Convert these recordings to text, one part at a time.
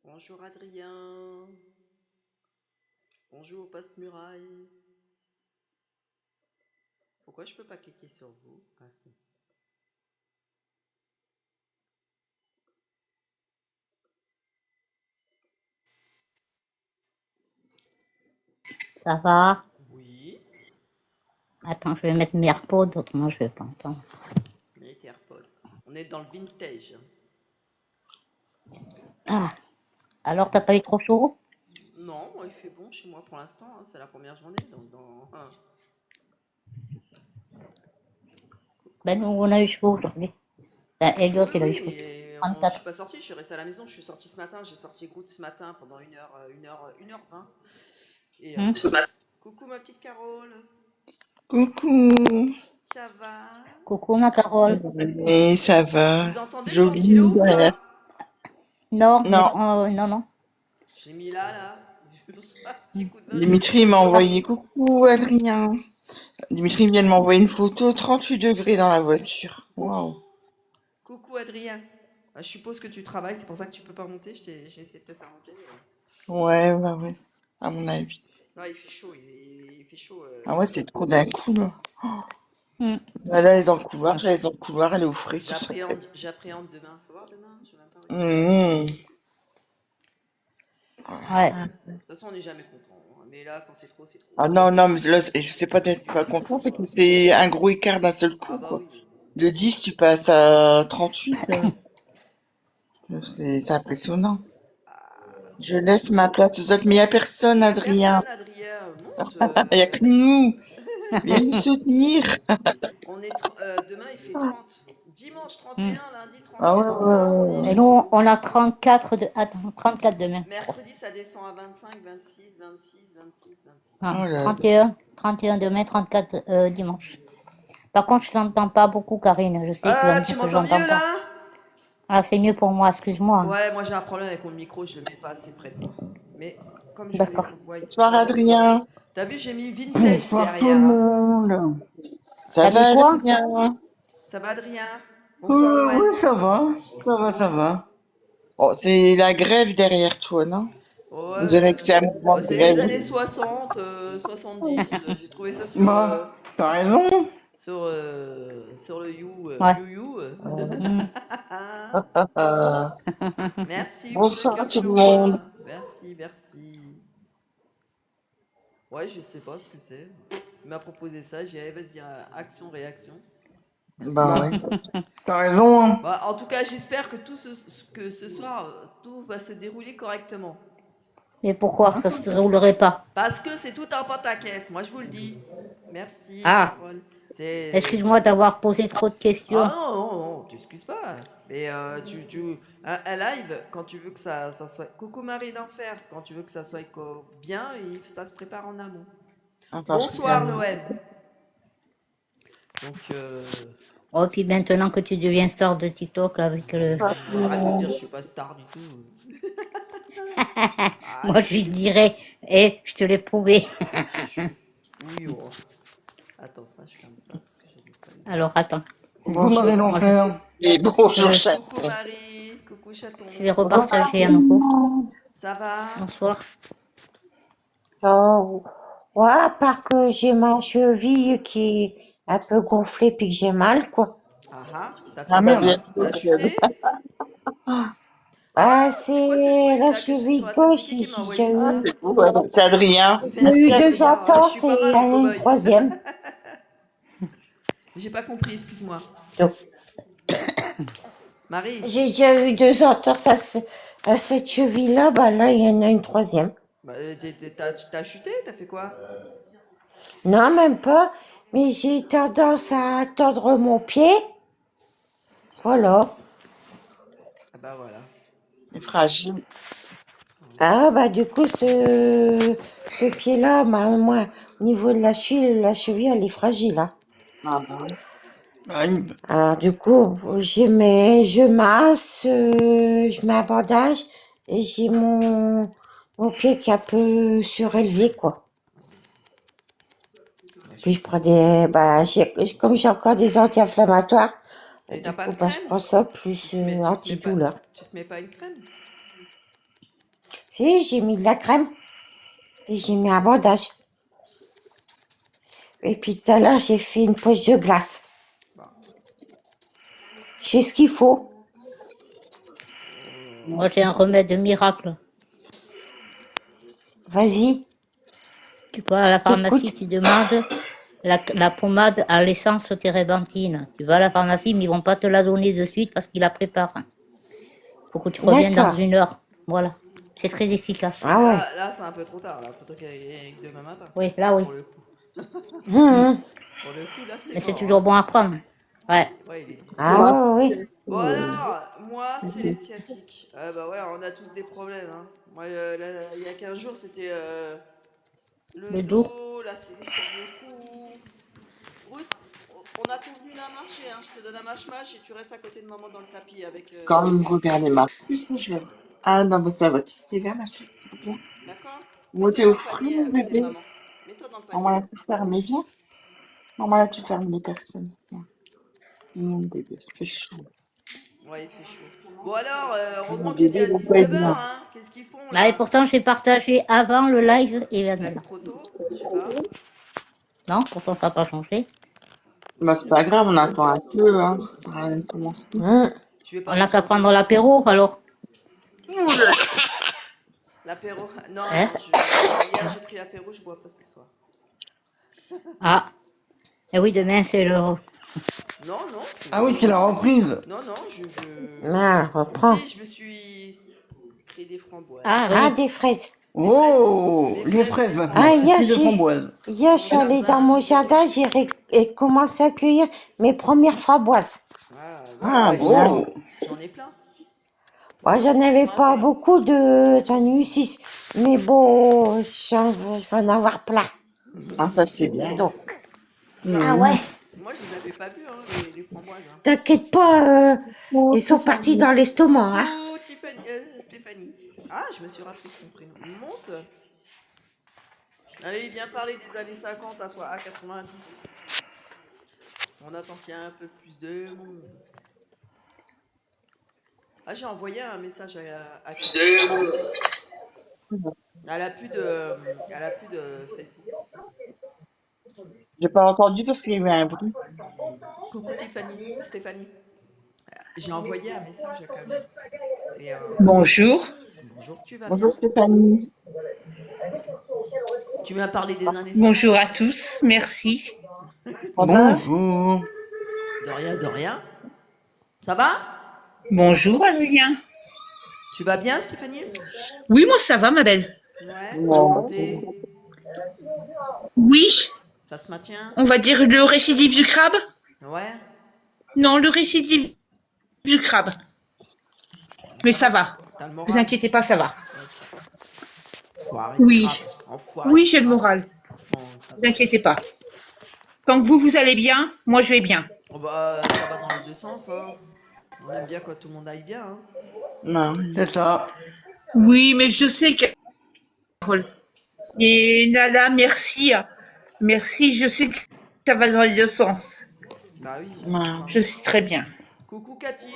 Bonjour Adrien. Bonjour Passe-Muraille. Pourquoi je peux pas cliquer sur vous? Ah si. Ça va? Oui, Attends, je vais mettre mes AirPods, autrement je vais pas entendre. mais tes AirPods. On est dans le vintage. Ah, alors t'as pas eu trop chaud? Non, moi, il fait bon chez moi pour l'instant, hein, c'est la première journée. Donc Ben coucou nous, ma on petite. a eu chaud aujourd'hui. Ben, Elliot, Oui, il a eu oui, chaud. je suis 34. pas sortie, je suis restée à la maison. Je suis sortie ce matin, j'ai sorti goutte ce matin pendant 1h20. Et Hmm. coucou ma petite Carole, Coucou, ça va? Coucou ma Carole. et ça va? Vous entendez le Joli ventilo ou derrière. pas? Non, mais Non, non, non. Je l'ai mis là. Je reçois un petit coup de vent, j'ai mis. Dimitri m'a Ah, envoyé coucou Adrien. Dimitri vient de m'envoyer une photo, 38 degrés dans la voiture. Waouh. Coucou Adrien. Je suppose que tu travailles, c'est pour ça que tu peux pas monter. J'ai essayé de te faire monter. Ouais, bah ouais, à mon avis. Non, il fait chaud, il fait chaud. Ah ouais, c'est trop d'un coup là. hmm. Là, elle est dans le couloir, j'allais dans le couloir, elle est au frais ce soir. J'appréhende demain. Faut voir demain, je vais même pas regarder. Mmh. Ouais. De toute façon, on n'est jamais content, hein. Mais là, quand c'est trop, c'est trop. Ah non, non, mais là, je sais pas d'être pas content, c'est que c'est un gros écart d'un seul Ah coup, bah quoi. oui. De 10, tu passes à 38, c'est impressionnant. Ah, Je laisse ma place aux autres, mais il n'y a personne, y a Adrien. personne, Adrien. Monte. Il n'y a que nous. Viens nous soutenir. Demain, il fait 30. Dimanche Hmm. 31, lundi Ah ouais, 31, ouais, mardi, Et ouais. nous, on a 34 de... Attends, 34 demain. mercredi, ça descend à 25, 26, 26, 26, 26. Ah, Oh là là. 31 demain, 34 dimanche. Par contre, je t'entends pas beaucoup, Karine. Je sais, tu vas Ah, me tu dire que m'entends j'entends mieux pas. là? Ah, c'est mieux pour moi, excuse-moi. Ouais, moi j'ai un problème avec mon micro, je le mets pas assez près de moi. Mais comme je voulais que D'accord. vous voyez. Bonsoir, Adrien. T'as vu, j'ai mis vintage Bonsoir tout le derrière, hein. monde. Ça T'as mis va, quoi? Adrien? Ça va, Adrien? Bonsoir, Loane. Oui, ça va. Ça va, ça va. Oh, c'est la grève derrière toi, non? On Ouais, dirait que c'est un mouvement bah, de c'est les grève. années 60, 70. J'ai trouvé ça Bah, t'as raison. sur le Ouais. You. Hmm. Ah. Merci pour le Bonsoir cœur qui tout le monde. l'envoie. Merci, merci. Ouais, je sais pas ce que c'est. Il m'a proposé ça, j'ai dit, allez, vas-y, action, réaction. Bah Bah, oui. t'as raison, hein. Bah, en tout cas, j'espère que ce soir, tout va se dérouler correctement. Et pourquoi ça se roulerait pas? Parce que c'est tout un pataquès, moi je vous le dis. Merci, Ah, Carole. C'est. excuse-moi d'avoir posé trop de Ah questions. non, non, non, t'excuses pas. Mais un live, quand tu veux que ça soit. Coucou Marie d'Enfer, quand tu veux que ça soit bien, ça se prépare en amont. Attends, je Bonsoir, regarde. Loen. Donc, Oh, puis maintenant que tu deviens star de TikTok avec le... arrête de dire je suis pas star du tout. Moi, Arrête. je lui dirais, eh, je te l'ai prouvé. Oui, oh. Attends, ça, je ferme ça parce que je n'ai pas eu. Alors, attends. Coucou Bonjour. Marie Moi, l'enfer. Et bonjour, je, chat. Coucou Marie, coucou chaton. je vais Bonsoir repartager tout à le nouveau. monde. Ça va? Bonsoir. Oh, ouais, à part que j'ai ma cheville qui est un peu gonflée puis que j'ai mal, quoi. Ah ah, t'as fait Ah quoi? merde. T'as chuté? Ah, Ah, c'est quoi ce que je c'est voyais la claquer sur cheville la tête? C'est gauche qui m'a ici. envoyé ça? Ouais, c'est Adrien. J'ai Merci eu deux Adrien. Je entorses suis pas mal et en une cow-boy. troisième. J'ai pas compris, excuse-moi. Donc, Marie, j'ai déjà eu deux entorses à cette cheville-là. Bah là, il y en a une troisième. bah, t'as chuté? T'as fait quoi? Non, même pas. Mais j'ai tendance à tordre mon pied. Voilà. Ah bah voilà. C'est fragile. Ah, bah du coup, ce pied-là, bah, moi, au niveau de la cheville, elle est fragile, hein. Ah bon. Aïe. Alors du coup, je masse, je mets un bandage et j'ai mon pied qui est un peu surélevé, quoi. Puis je prends comme j'ai encore des anti-inflammatoires, Et du t'as pas coup, de bah, je crème? prends ça plus antidouleur. Tu te mets pas une crème? Si, j'ai mis de la crème et j'ai mis un bandage. Et puis tout à l'heure, j'ai fait une poche de glace. J'ai ce qu'il faut. Moi, j'ai un remède miracle. Vas-y, Tu vas à la pharmacie, t'écoutes. tu demandes la pommade à l'essence térébenthine. Tu vas à la pharmacie, mais ils vont pas te la donner de suite parce qu'ils la préparent. Faut que tu reviennes dans D'accord. 1 heure. Voilà. C'est très efficace. Ah ouais. Là c'est un peu trop tard. Là, faudrait qu'elle aille demain matin. Oui, là, oui. Pour le coup. Hum. Pour le coup, là, c'est Mais c'est mort. toujours bon à prendre. Ouais. Ouais, il est 10. Ah ouais, oui. Bon alors, moi, c'est les sciatiques. Ah bah ouais, on a tous des problèmes. Hein. Moi, là, il y a 15 jours, c'était le Le dos. dos, là, c'est le cou. Ruth, on a convenu à marcher. Hein. Je te donne un mâche-mâche et tu restes à côté de maman dans le tapis avec... Quand vous regardez ma puce, je vais. Ah non, mais ça va. T'es là, ma chérie. T'es bien. D'accord. Monter Mets-toi au dans le fruit, panier à mon côté de bébé. maman. Mets-toi dans le Maman, là, panier. tu fermes. Viens. Maman, là, tu fermes les personnes. Viens. Mon bébé, il fait chaud. Ouais, il fait chaud. Bon alors, Mon heureusement que j'ai dit bébé, à il va pas être 19h, bien. hein. Qu'est-ce qu'ils font Là, et là? pourtant, j'ai partagé avant le live et Peut-être maintenant. trop tôt, je sais pas. Non, pourtant, ça n'a pas changé. Bah, c'est pas grave, on attend un peu, hein. Ça sert à rien de commencer. Hum. Tu veux pas On n'a mettre qu'à sur quelque prendre chose? l'apéro, alors. L'apéro? Non, Hein? non, hier j'ai pris l'apéro, je bois pas ce soir. Ah. Et oui, demain, c'est le... Non, non. Ah oui, c'est la reprise. Non, non, Ah, reprends. Si, je me suis pris des framboises. Ah, Ah, oui. des fraises. Oh, Des les fraises. fraises maintenant. Ah, hier, Plus de framboises. je suis allée dans mon jardin, j'ai commencé à cueillir mes premières framboises. Ah, Ah, ouais, bien. Oh. j'en ai plein. Moi, j'en avais pas beaucoup j'en ai eu 6. Mais bon, je vais en avoir plein. Ah, ça, c'est bien. Donc, Mhm. ah ouais, Moi, je les avais pas vus, hein, les framboises. Hein. t'inquiète pas, ils sont partis dans l'estomac, hein. Coucou, Stéphanie. Ah, je me suis rappelé de ton prénom. Monte. Allez, viens parler des années 50 à 90. On attend qu'il y ait un peu plus de monde. Ah, j'ai envoyé un message à Elle a plus de Facebook. J'ai pas entendu parce qu'il y avait un bruit. Coucou Stéphanie. J'ai envoyé un message à Camille. Et, Bonjour. bonjour, tu vas Bonjour, bien? Stéphanie. Tu m'as parlé des années 50. Bonjour à tous. Merci. Bonjour. De rien. Ça va? Bonjour Adrien. Tu vas bien, Stéphanie? Oui, moi ça va, ma belle. Ouais, Ouais. la santé, Oui, ça se maintient? on va dire le récidive du crabe. Ouais. Non, le récidive du crabe. Mais ça va. T'as le moral? Vous inquiétez pas, ça va. Enfoiré de Oui. crabe. Enfoiré Oui, de j'ai le crabe. moral. Bon, ça Vous va. inquiétez pas. Tant que vous allez bien, moi je vais bien. Oh bah, ça va dans les deux sens, hein. On aime bien quand tout le monde aille bien, hein. Non. C'est ça. Oui, mais je sais que... Et Nala, merci. Merci, je sais que ça va dans les deux sens. Bah oui. Non. Je sais très bien. Coucou Cathy.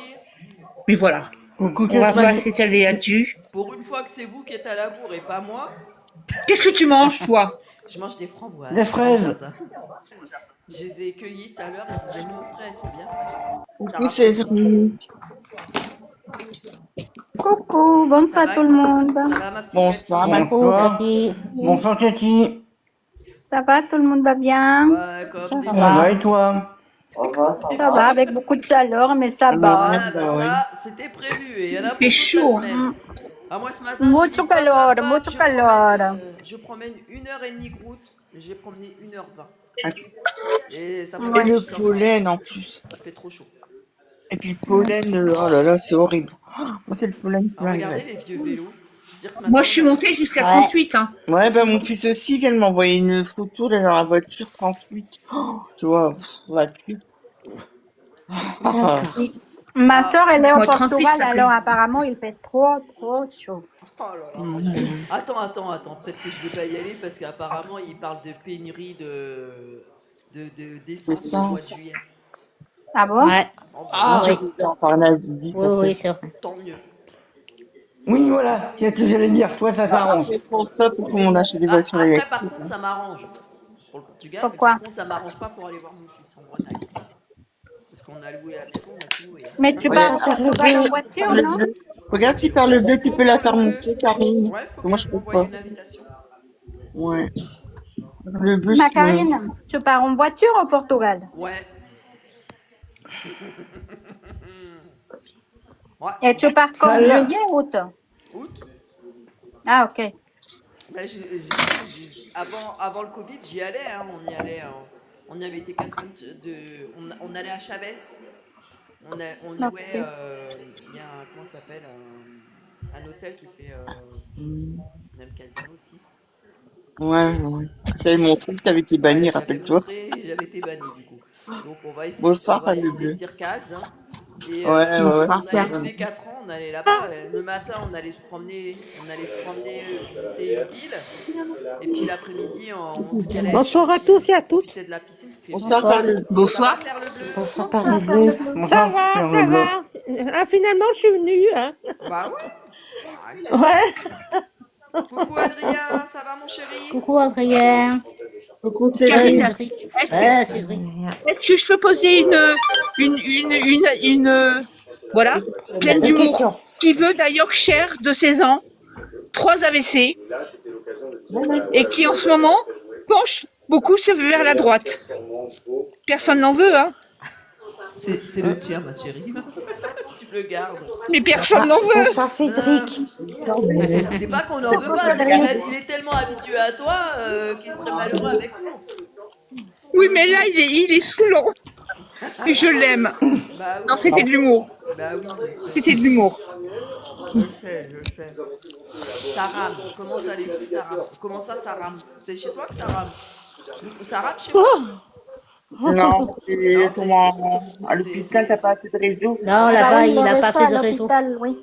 Mais voilà, Coucou, on va pas Cathy. s'étaler là-dessus. Pour une fois que c'est vous qui êtes à la bourre et pas moi, Qu'est-ce que tu manges, toi? je mange des framboises. Des fraises. dans le jardin. Je les ai cueillies tout à l'heure et je les ai mis au frais, elles sont bien fraîches. Coucou, Cédric. Coucou, Ça bonsoir va, tout le monde. Ça va ma petite Bonsoir, Cathy? ma Bonsoir. Cathy. Bonsoir, Cathy. Ça va, tout le monde va bien? Ouais, comme Ça des Ça va. va et toi? Ça va, avec beaucoup de chaleur, mais ça va. Ah bah oui. ça, c'était prévu et il y en a pour fait toute chaud, la hein. semaine. Ah moi ce matin, j'ai Mucho dit, papa, calor, papa, mucho calor. je promène 1h30 de route, j'ai promené 1h20. Ah. Et ça fait Et pas le que je sors. pollen en plus. Il fait trop chaud. Et puis le pollen, oh là là, c'est horrible. Oh, moi, c'est le pollen qui Alors regardez m'agresse. les vieux vélos. Dire que Moi, maintenant, je suis montée jusqu'à Ouais. 38. Hein. Ouais, bah mon fils aussi vient de m'envoyer une photo là dans la voiture 38. Oh, tu vois, 28. D'accord. Ma Ah, soeur, elle est au Moi, 38, Portugal, ça fait. alors apparemment, il fait trop, trop chaud. oh là là, moi, Mhm. attends, peut-être que je vais pas y aller parce qu'apparemment il parle de pénurie d'essence au mois de Essence. juillet. Ah bon? Ouais. Oh bah, Moi, Ah, j'ai Oui. regardé en parlant dit Oui, ça, oui, c'est. c'est vrai. tant mieux. oui, voilà, c'est ce que j'allais dire. Toi, ça s'arrange. C'est pour ça pour qu'on achète des Ah, voitures après, par électriques. contre, ça m'arrange pour le Portugal, mais Pourquoi? par contre, ça m'arrange pas pour aller voir mon fils en Bretagne. Parce qu'on a loué la maison, on a tout loué. Hein. Mais tu Regarde, pars au Bonsoir, Père Portugal en Lebleu. voiture, le non? bleu. Regarde si par le bleu, tu peux la faire monter, Karine. Ouais, faut Moi, que je je peux m'envoie pas. une invitation. Ouais. Le bleu, Ma c'est le. Karine, tu pars en voiture au Portugal? Ouais. Ouais. Et tu pars Ça quand? là. Juillet, août? Août. Ah, ok. Bah, avant le Covid, j'y allais. Hein, on y allait. On y avait été 4 semaines on allait à Chavez. On louait. Ok. Il y a un, comment ça s'appelle, un hôtel qui fait même casino aussi. Ouais, ouais. Je t'avais montré que t'avais été Ouais, banni, j'avais rappelle-toi. montré, j'avais été banni du coup. Donc on Bonsoir, va pas le éviter de bleu. dire case. Hein. Et Ouais, ouais, ouais. on allait tous les 4 ans, on allait là-bas. Le matin, on allait se promener, visiter une ville. Et puis l'après-midi, on se calait Bonsoir à tranquille, tous et à on toutes. profitait de la piscine parce qu'il faisait Bonsoir, pas chaud. le bleu. Ça va, Bonsoir. Claire le bleu? Bonsoir, Père Bonsoir, Père Lebleu. Lebleu. Ça Bonsoir, va, Pierre ça Leblanc. va. Ah, finalement, je suis venue. Hein. Bah ouais. Allez. Ouais. Coucou Adrien, ça va mon chéri? Coucou Adrien. Coucou, c'est Karine, Cédric. est-ce que, Cédric. est-ce que je peux poser voilà, pleine Une d'humour, question. qui veut d'ailleurs Cher de 16 ans, 3 AVC, et qui en ce moment penche beaucoup vers la droite. Personne n'en veut, hein, C'est le tien, ma chérie. Tu le gardes. mais personne n'en veut. Bonsoir, Cédric. C'est pas qu'on en veut pas, c'est qu'il est tellement habitué à toi qu'il serait malheureux avec nous. Oui, mais là, il est saoulant. Et je l'aime. Bah oui, Non, c'était de l'humour. bah oui, je sais. C'était de l'humour. Je sais. Ça rame. Comment allez-vous, ça rame? Comment ça rame? C'est chez toi que ça rame? Ça rame chez moi? Non, c'est Non, comment à c'est- l'hôpital, t'as pas assez de réseau. Non, Bah là-bas, oui, il le n'a pas réseau assez à de réseau. l'hôpital, oui.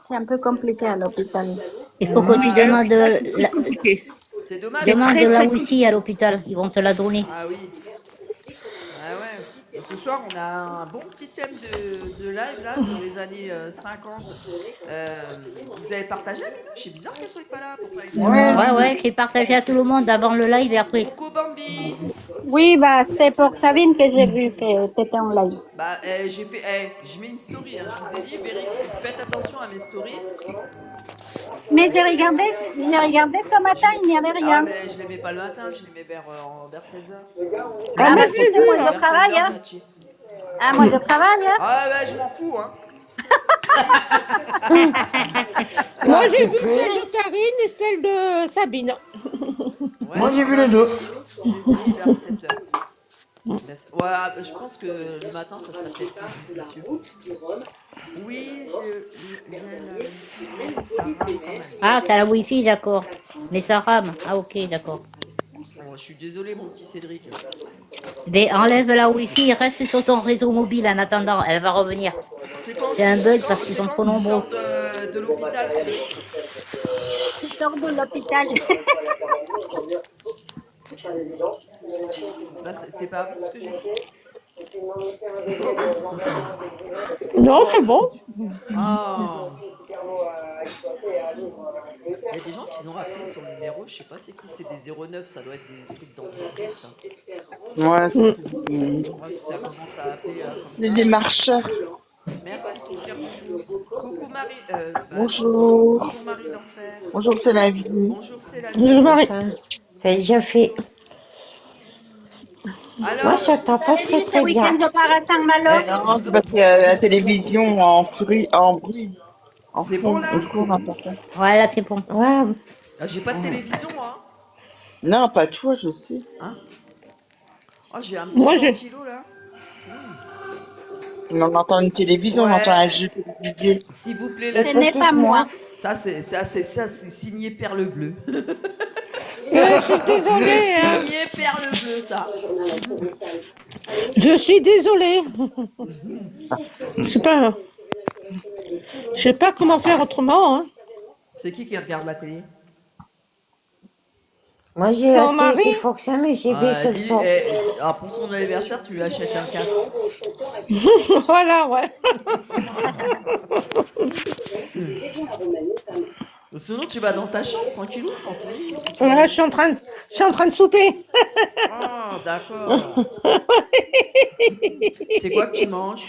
C'est un peu compliqué à l'hôpital. Il faut que tu demandes, Là, c'est plus compliqué. C'est dommage. demande très, la très Wi-Fi à l'hôpital. Ils vont te la donner. Ah oui. Ah ouais. Et ce soir, on a un bon petit thème de live là sur les années 50. Vous avez partagé, Minou? C'est bizarre qu'elle soit pas là pour pas être Ouais, j'ai partagé à tout le monde avant le live et après. Coucou Bambi. Oui, bah, c'est pour Sabine que j'ai vu que tu étais en live. Bah j'ai fait, je mets une story. Hein. Je vous ai dit, Véric, faites attention à mes stories. Mais j'ai regardé ce matin, il n'y avait Ah rien. mais je les mets pas le matin, je les mets vers 16h. Ah, mais bah, je l'ai vu, moi, là. je travaille, hein. Ah, moi, je travaille, hein. Ah bah je m'en fous, hein. Moi, j'ai vu celle de Karine et celle de Sabine. Ouais, Moi, j'ai vu les deux. Je les ai mis vers 7h. Ouais, je pense que le matin, ça serait peut-être plus judicieux. Oui, j'ai ça rame quand même. Ah, t'as la Wi-Fi, d'accord. Mais ça rame. Ah, ok, d'accord. Bon, je suis désolé, mon petit Cédric. Mais enlève la Wi-Fi, reste sur ton réseau mobile en attendant. Elle va revenir. C'est un bug parce qu'ils sont trop nombreux. De l'hôpital, Cédric. Tu sors de l'hôpital. C'est pas vous ce que j'ai dit. Non, c'est bon. Ah. Il y a des gens qui ont appelé sur le numéro, je sais pas c'est qui, c'est des 09, ça doit être des trucs d'entreprise. Ça. Ouais, Ouais, si ça commence à appeler comme les ça. démarcheurs. Merci pour dire bonjour. Coucou Marie. Bonjour. Bonjour Marie d'Enfer. Bonjour, c'est la vie. Bonjour c'est la Je m'arrête. C'est déjà fait. Moi, Alors, j'entends pas très Ce très week-end, bien. je pars à Saint-Malo. Non, c'est parce qu'il y a la télévision en bruit. En c'est fond. bon là? Du coup, on entend pas. Ouais, là, c'est bon. Ouais, Ah, j'ai pas de télévision moi. Non, pas toi, je sais. Hein? Oh, j'ai un Moi, petit j'ai- ventilo là. On entend une télévision, on entend un Ouais, jeu télévisé. s'il vous plaît, Et Ce n'est pas petite moi. moi. ça c'est signé Perle Bleue. Je suis C'est désolée, hein. signé Perle Bleue, ça. Je suis désolée. Je sais pas, je sais pas comment faire autrement, hein. C'est qui regarde la télé? Moi, j'ai la Mon télé qui mari. fonctionne, mais j'ai baissé le son. Pour son anniversaire, tu lui achètes un casque. Voilà, ouais. Sinon, tu vas dans ta chambre, tranquillou, dans ton lit. Là, je suis en train de souper. Ah, d'accord. C'est quoi que tu manges?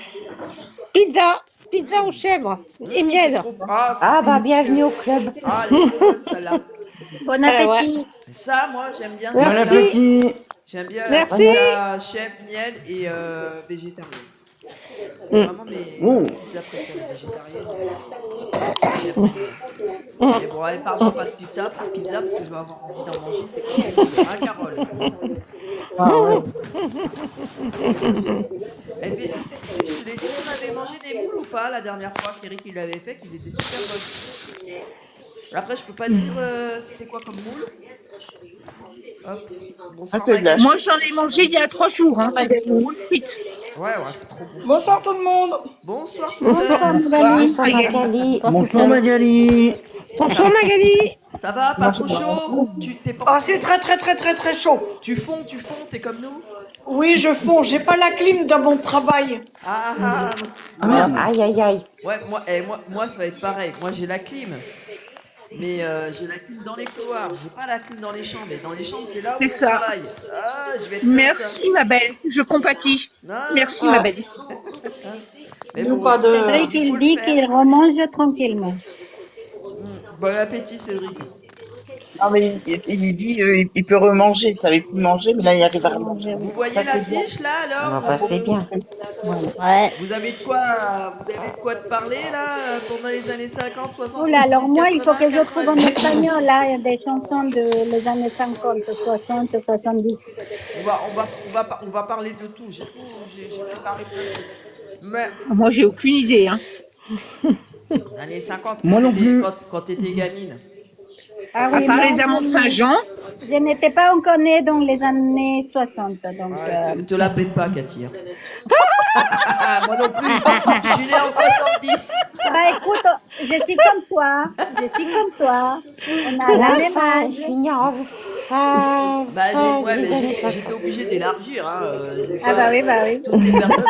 Pizza aux chèvres et C'est miel. trop... Ah, Ah, c'est bah, délicieux. bienvenue au club. Ah, elle est trop bonne, celle-là. Bon Ouais. appétit. Ça, moi, j'aime bien Bon ça. Merci. appétit. J'aime bien Merci. pizza, chèvre, miel et végétarien. C'est vraiment mes Oh. pizzas préférées végétariennes. Chèvre, miel. Et bon, allez, pardon, pas de pizza, parce que je vais avoir envie d'en manger, c'est comme un Carole. Eh bien, je te l'ai dit qu'on avait mangé des moules ou pas la dernière fois qu'Eric il l'avait fait, qu'ils étaient super bonnes. Après, je peux pas te dire c'était quoi comme moule. Hop. Bonsoir, Ah, t'as de la Magali. Moi, j'en ai mangé il y a 3 jours, hein. Des moules frites. Ouais, c'est trop bon. Bonsoir tout le monde. Bonsoir tout Bonsoir, seul. Magali. Bonsoir, Magali. Bonsoir Magali. Bonsoir Magali. Ça va, pas trop chaud? T'es pas... Ah, c'est très chaud. Tu fonds, t'es comme nous? Oui, je fonds. J'ai pas la clim dans mon travail. Ah, Aïe, aïe, aïe. ouais, moi, ça va être pareil. Moi, j'ai la clim. Mais j'ai la clim dans les couloirs. J'ai pas la clim dans les chambres. Et dans les chambres, c'est là où C'est on ça. travaille. Ah, je vais être comme ça. Merci, ma belle. Je compatis. Non, Merci, ma belle. mais Nous, bon, pas de- Cédric, il faut il le dit faire. qu'il remange tranquillement. Bon appétit, Cédric. Non, mais il dit il peut remanger. Il savait plus manger, mais là, il arrive à remanger. Vous voyez l'affiche là On alors? va passer bien. Ouais. Vous avez de quoi te parler là pendant les années 50, 60? Oula, alors moi, il faut que je 80, trouve en 90. espagnol là des chansons de les années 50, 60, 70. On va parler de tout. J'ai préparé plein de trucs. Mais Moi, j'ai aucune idée, hein. les années 50, Moi non plus. quand t'étais gamine. Ah À oui, part moi, les amants de Saint-Jean. je n'étais pas encore née dans les années 60, donc Te la pète pas, Cathy. Moi non plus. Je suis née en 70. bah écoute, je suis comme toi, on a la La même fin, âge. finir fin Bah, des années j'étais 60. obligé d'élargir. Hein, Ah bah oui. Toutes les personnes.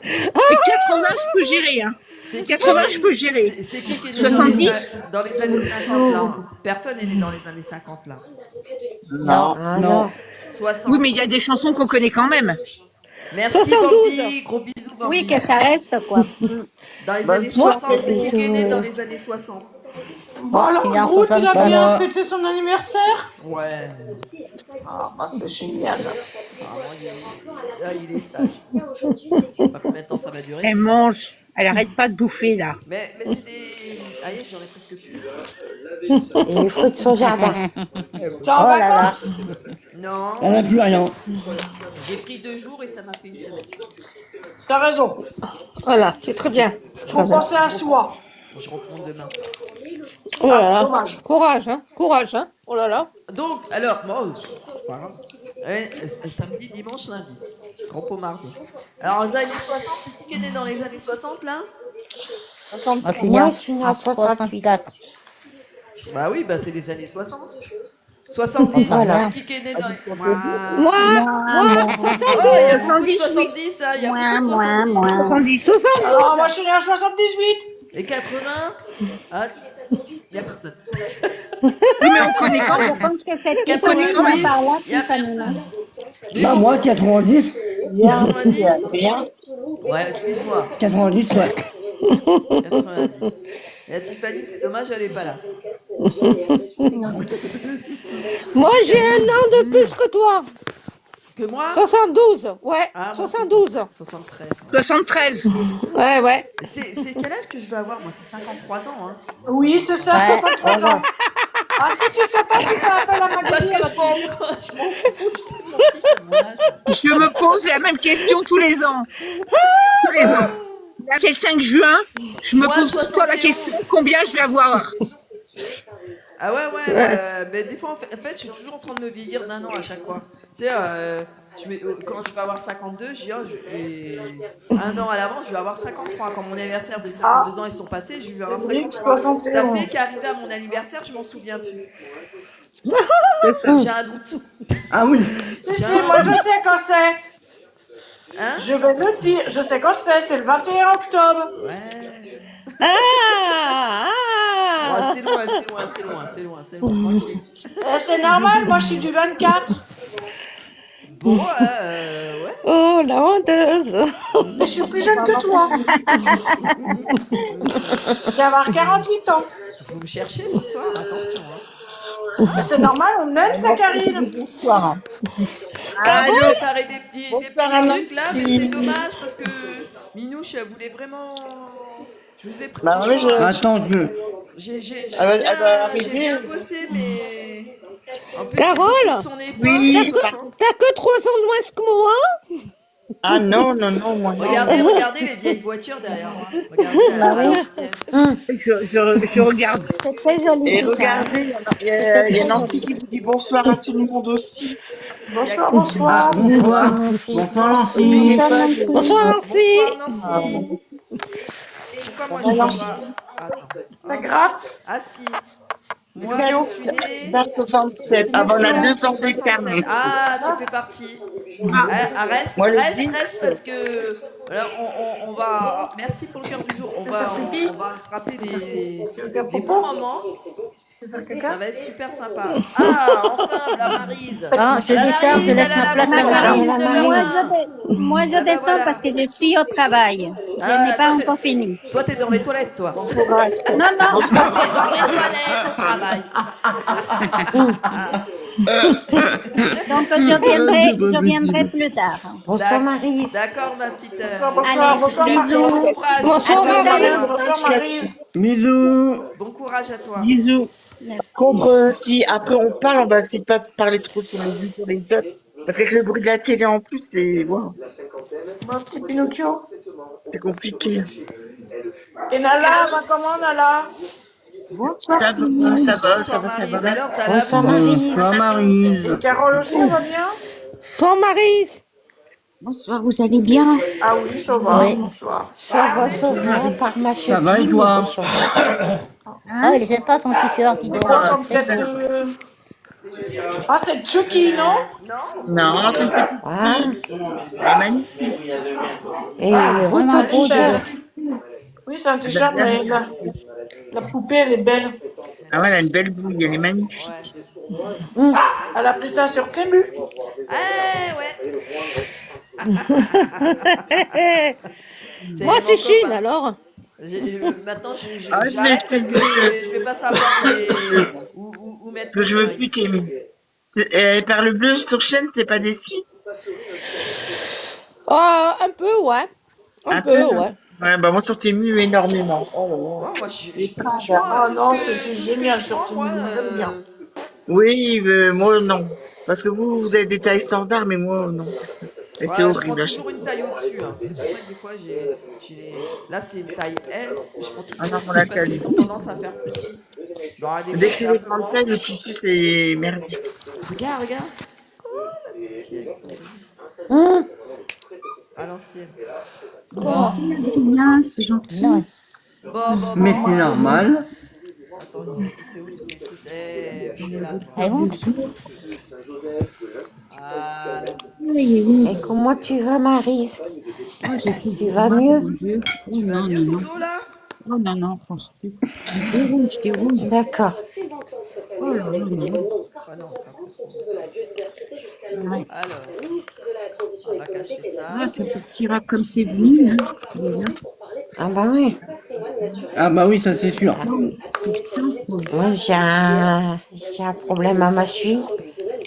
Mais 80, je peux gérer, hein. C'est 80, je peux gérer. C'est qui est né 70? dans les années 50 là? Personne n'est né dans les années 50 là. Non. Ah non. 60. Oui, mais il y a des chansons qu'on connaît quand même. Merci 72. Bambi, gros bisous Bambi. Oui, que ça reste quoi. Dans les années 60, c'est qui est né bisous. dans les années 60? Bon, alors, Il est en Groot, il a 63. bien fêté son anniversaire. Ouais. Ah, bah, c'est génial. Il est sage. Je sais pas combien de temps ça va durer. Elle mange. Elle arrête pas de bouffer, là. Mais c'est des... Aïe, j'en ai presque plus. Et les fruits de son jardin. T'es en Oh là là. vacances? Non, On n'a plus rien. j'ai pris 2 jours et ça m'a fait une semaine. T'as raison. Voilà, c'est très bien. Faut penser à soi. Je reprends demain. Oh là c'est là. dommage. Courage, hein. Oh là là. Donc, alors, moi, pas grave. Ouais, samedi, dimanche, lundi. Gros pot mardi. Alors, les années 60, c'est qui est né dans les années 60 là? Moi, je suis née en 68. 64. Bah oui, bah c'est les années 60. 70, Voilà. c'est qui est né dans les... Moi, Oh, il y a beaucoup de 70, hein, il y a beaucoup de 70. 70. 72. Ah, moi, je suis né en 78. Et 80? Ah, il n'y a personne. Oui, mais on connaît quand Je même. pense que cette Il y a qui connaît 90, par là, il y a qui connaît. personne. Bah, moi, 90. 90? Rien. Ouais, excuse-moi. 90, ouais. 90. Et à Tiffany, c'est dommage, elle n'est pas là. Moi, j'ai un an de plus que toi. Que moi? 72. Ouais, Ah, moi, 72. 73. 73. Ouais. C'est quel âge que je vais avoir? Moi, c'est 53 ans. Hein. Oui, c'est ça, Ouais. 53 ans. Ah, si tu sais pas, tu fais appel à Parce Magali. que je m'en fous, je m'en fiche de mon âge. Je me pose la même question tous les ans. Tous les ans. Là, c'est le 5 juin. Je me Moi, pose tout le temps la 71. question combien je vais avoir. Ah ouais, mais des fois, en fait, je suis toujours en train de me vieillir d'un an à chaque fois. Tu sais, quand je vais avoir 52, je dis, un an à l'avance, je vais avoir 53. Quand mon anniversaire de 52 ans, ils sont passés, je vais avoir 53. Ça fait qu'arrivé à mon anniversaire, je m'en souviens plus. J'ai un doute. Ah oui. Si, moi je sais quand c'est. Hein? Je vais le dire, je sais quand c'est le 21 octobre. Ouais. Ah, Oh, ah. c'est loin, tranquille. C'est normal, moi je suis du 24. Bon, ouais. Oh, la honteuse. Mais je suis plus jeune que toi. Je vais avoir 48 ans. Vous me cherchez ce soir, attention. Hein. Mais c'est normal, on aime ça, Karine. Bonsoir. Ah, je vais préparer des petits trucs là, mais c'est dommage parce que Minouche, elle voulait vraiment. Je vous ai pris. Bah oui, Attends, J'ai Elle va arriver. bien bossé, mais. En plus, Carole, c'est beaucoup de son époque. Oui. T'as que 3 ans de moins que moi? Ah non, moi non. Regardez les vieilles voitures derrière moi. Regardez à l'ancienne. Je regarde. C'est très joli. Et tout ça. regardez, il y a Nancy qui vous dit bonsoir à tout le monde aussi. Bonsoir, Ah, bonsoir. bonsoir. Nancy. Bonsoir, Nancy. Bonsoir, Nancy. Bonsoir Nancy. Pourquoi moi je vois pas? Attends. Ça gratte. Ah si. Moi je suis née. Vers 67. Avant la 2 ans d'écart. Ah, tu fais partie. Reste, Moi, le reste, 10. reste, parce que alors, on va. Merci pour le cœur du jour. On va se rappeler des bons moments. Ça va être super sympa. Ah, enfin, la Maryse. Ah, je La descends, je Maryse, laisse elle a ma la place à Maryse Maryse. de Moi, loin. moi, je descends voilà. parce que je suis au travail. Je Ah, n'ai pas toi, encore fini. Toi, t'es dans les toilettes, toi. Non, non. T'es dans les toilettes au travail. Donc, je viendrai plus tard. Bonsoir, Maryse. D'accord, ma petite. Bonsoir, bonsoir, Bon Maryse. courage. Bonsoir, Maryse. Bonsoir, Maryse. Bisous. Bon courage à toi. Bisous. Contre, si après on parle, on va essayer de pas se parler trop sur les vues pour les autres. Parce qu'avec le bruit de la télé en plus, c'est wow, Mon petit Pinocchio. c'est compliqué. Et Nala, va comment, Nala? Ça va. Maryse, alors, t'as la Bonsoir, boue. Maryse. Bonsoir, Maryse. Carole aussi, elle va bien? Sans Maryse. Bonsoir, vous allez bien? Ah oui, ça va, Oui. bonsoir. Ça va, par ma cheville. Ça va et toi? Ah, il est sympa ton tuteur qui Quoi, doit. comme tête de... Ah, c'est Chucky, non? Non, t'es pas Ah, elle est magnifique. et vraiment ton beau, t-shirt. Oui, c'est un t-shirt, mais la poupée, elle est belle. Ah ouais, elle a une belle bouille, elle est magnifique. Elle a pris ça sur Temu. Eh ouais. Moi, c'est mon Chine, copain. alors. Maintenant, Ah, je j'arrête vais- parce que je vais pas savoir où mettre. Que je veux plus t'aimer. Elle parle bleu sur chaîne, t'es pas déçu? Un peu, ouais. Un peu, ouais. Ouais, bah moi sur Temu énormément. Oh là là. Ouais, moi, Ah non, c'est génial sur Temu, j'aime bien. Oui, moi non. Parce que vous avez des tailles standards, mais moi non. Et c'est je horrible. prends toujours une taille au-dessus. Hein. C'est pour ça que des fois, là, c'est une taille L. Je prends toujours Ah non, au-dessus on la parce qu'ils taille. ont tendance à faire petit. Bon, des Dès fois, que c'est un des peu grandes grand. tailles, le tissu c'est merdique. Regarde. Oh, la petite fille avec son à l'ancienne. Bien, c'est gentil. Non. Bon. Mais c'est normal. Attends, c'est où ton truc? Venez là. Ah bon? Voilà. Et comment tu vas, Maryse? Tu vas mieux? Tu vas mieux, Toto, là? Oh non, non, je déroule. D'accord. Ah non, ça. Alors, on va cacher ça. Ça partira comme c'est venu. Ah bah oui. Ah bah oui, ça c'est sûr. Moi, j'ai un problème à ma cheville.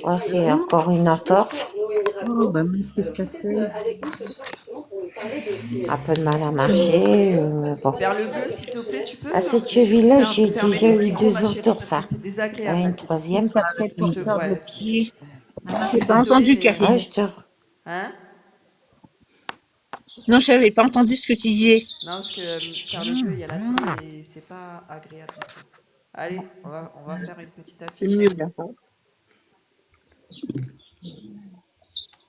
Oh, c'est encore une entorse. Oh, bah, mince, qu'est-ce que ça fait? Un peu de mal à marcher. Bon. Vers le bleu, s'il te plaît, tu peux À cette cheville-là, j'ai déjà eu 2 entorses. C'est désagréable. Une troisième. Ça fait pour Je te- faire ouais. le pied. J'ai pas entendu, Karine. Ouais, je te... Hein? Non, je n'avais pas entendu ce que tu disais. Non, parce que faire le jeu, il y a la télé et c'est pas agréable du tout. Allez, on va faire une petite C'est mieux, affichette. bien. Attends,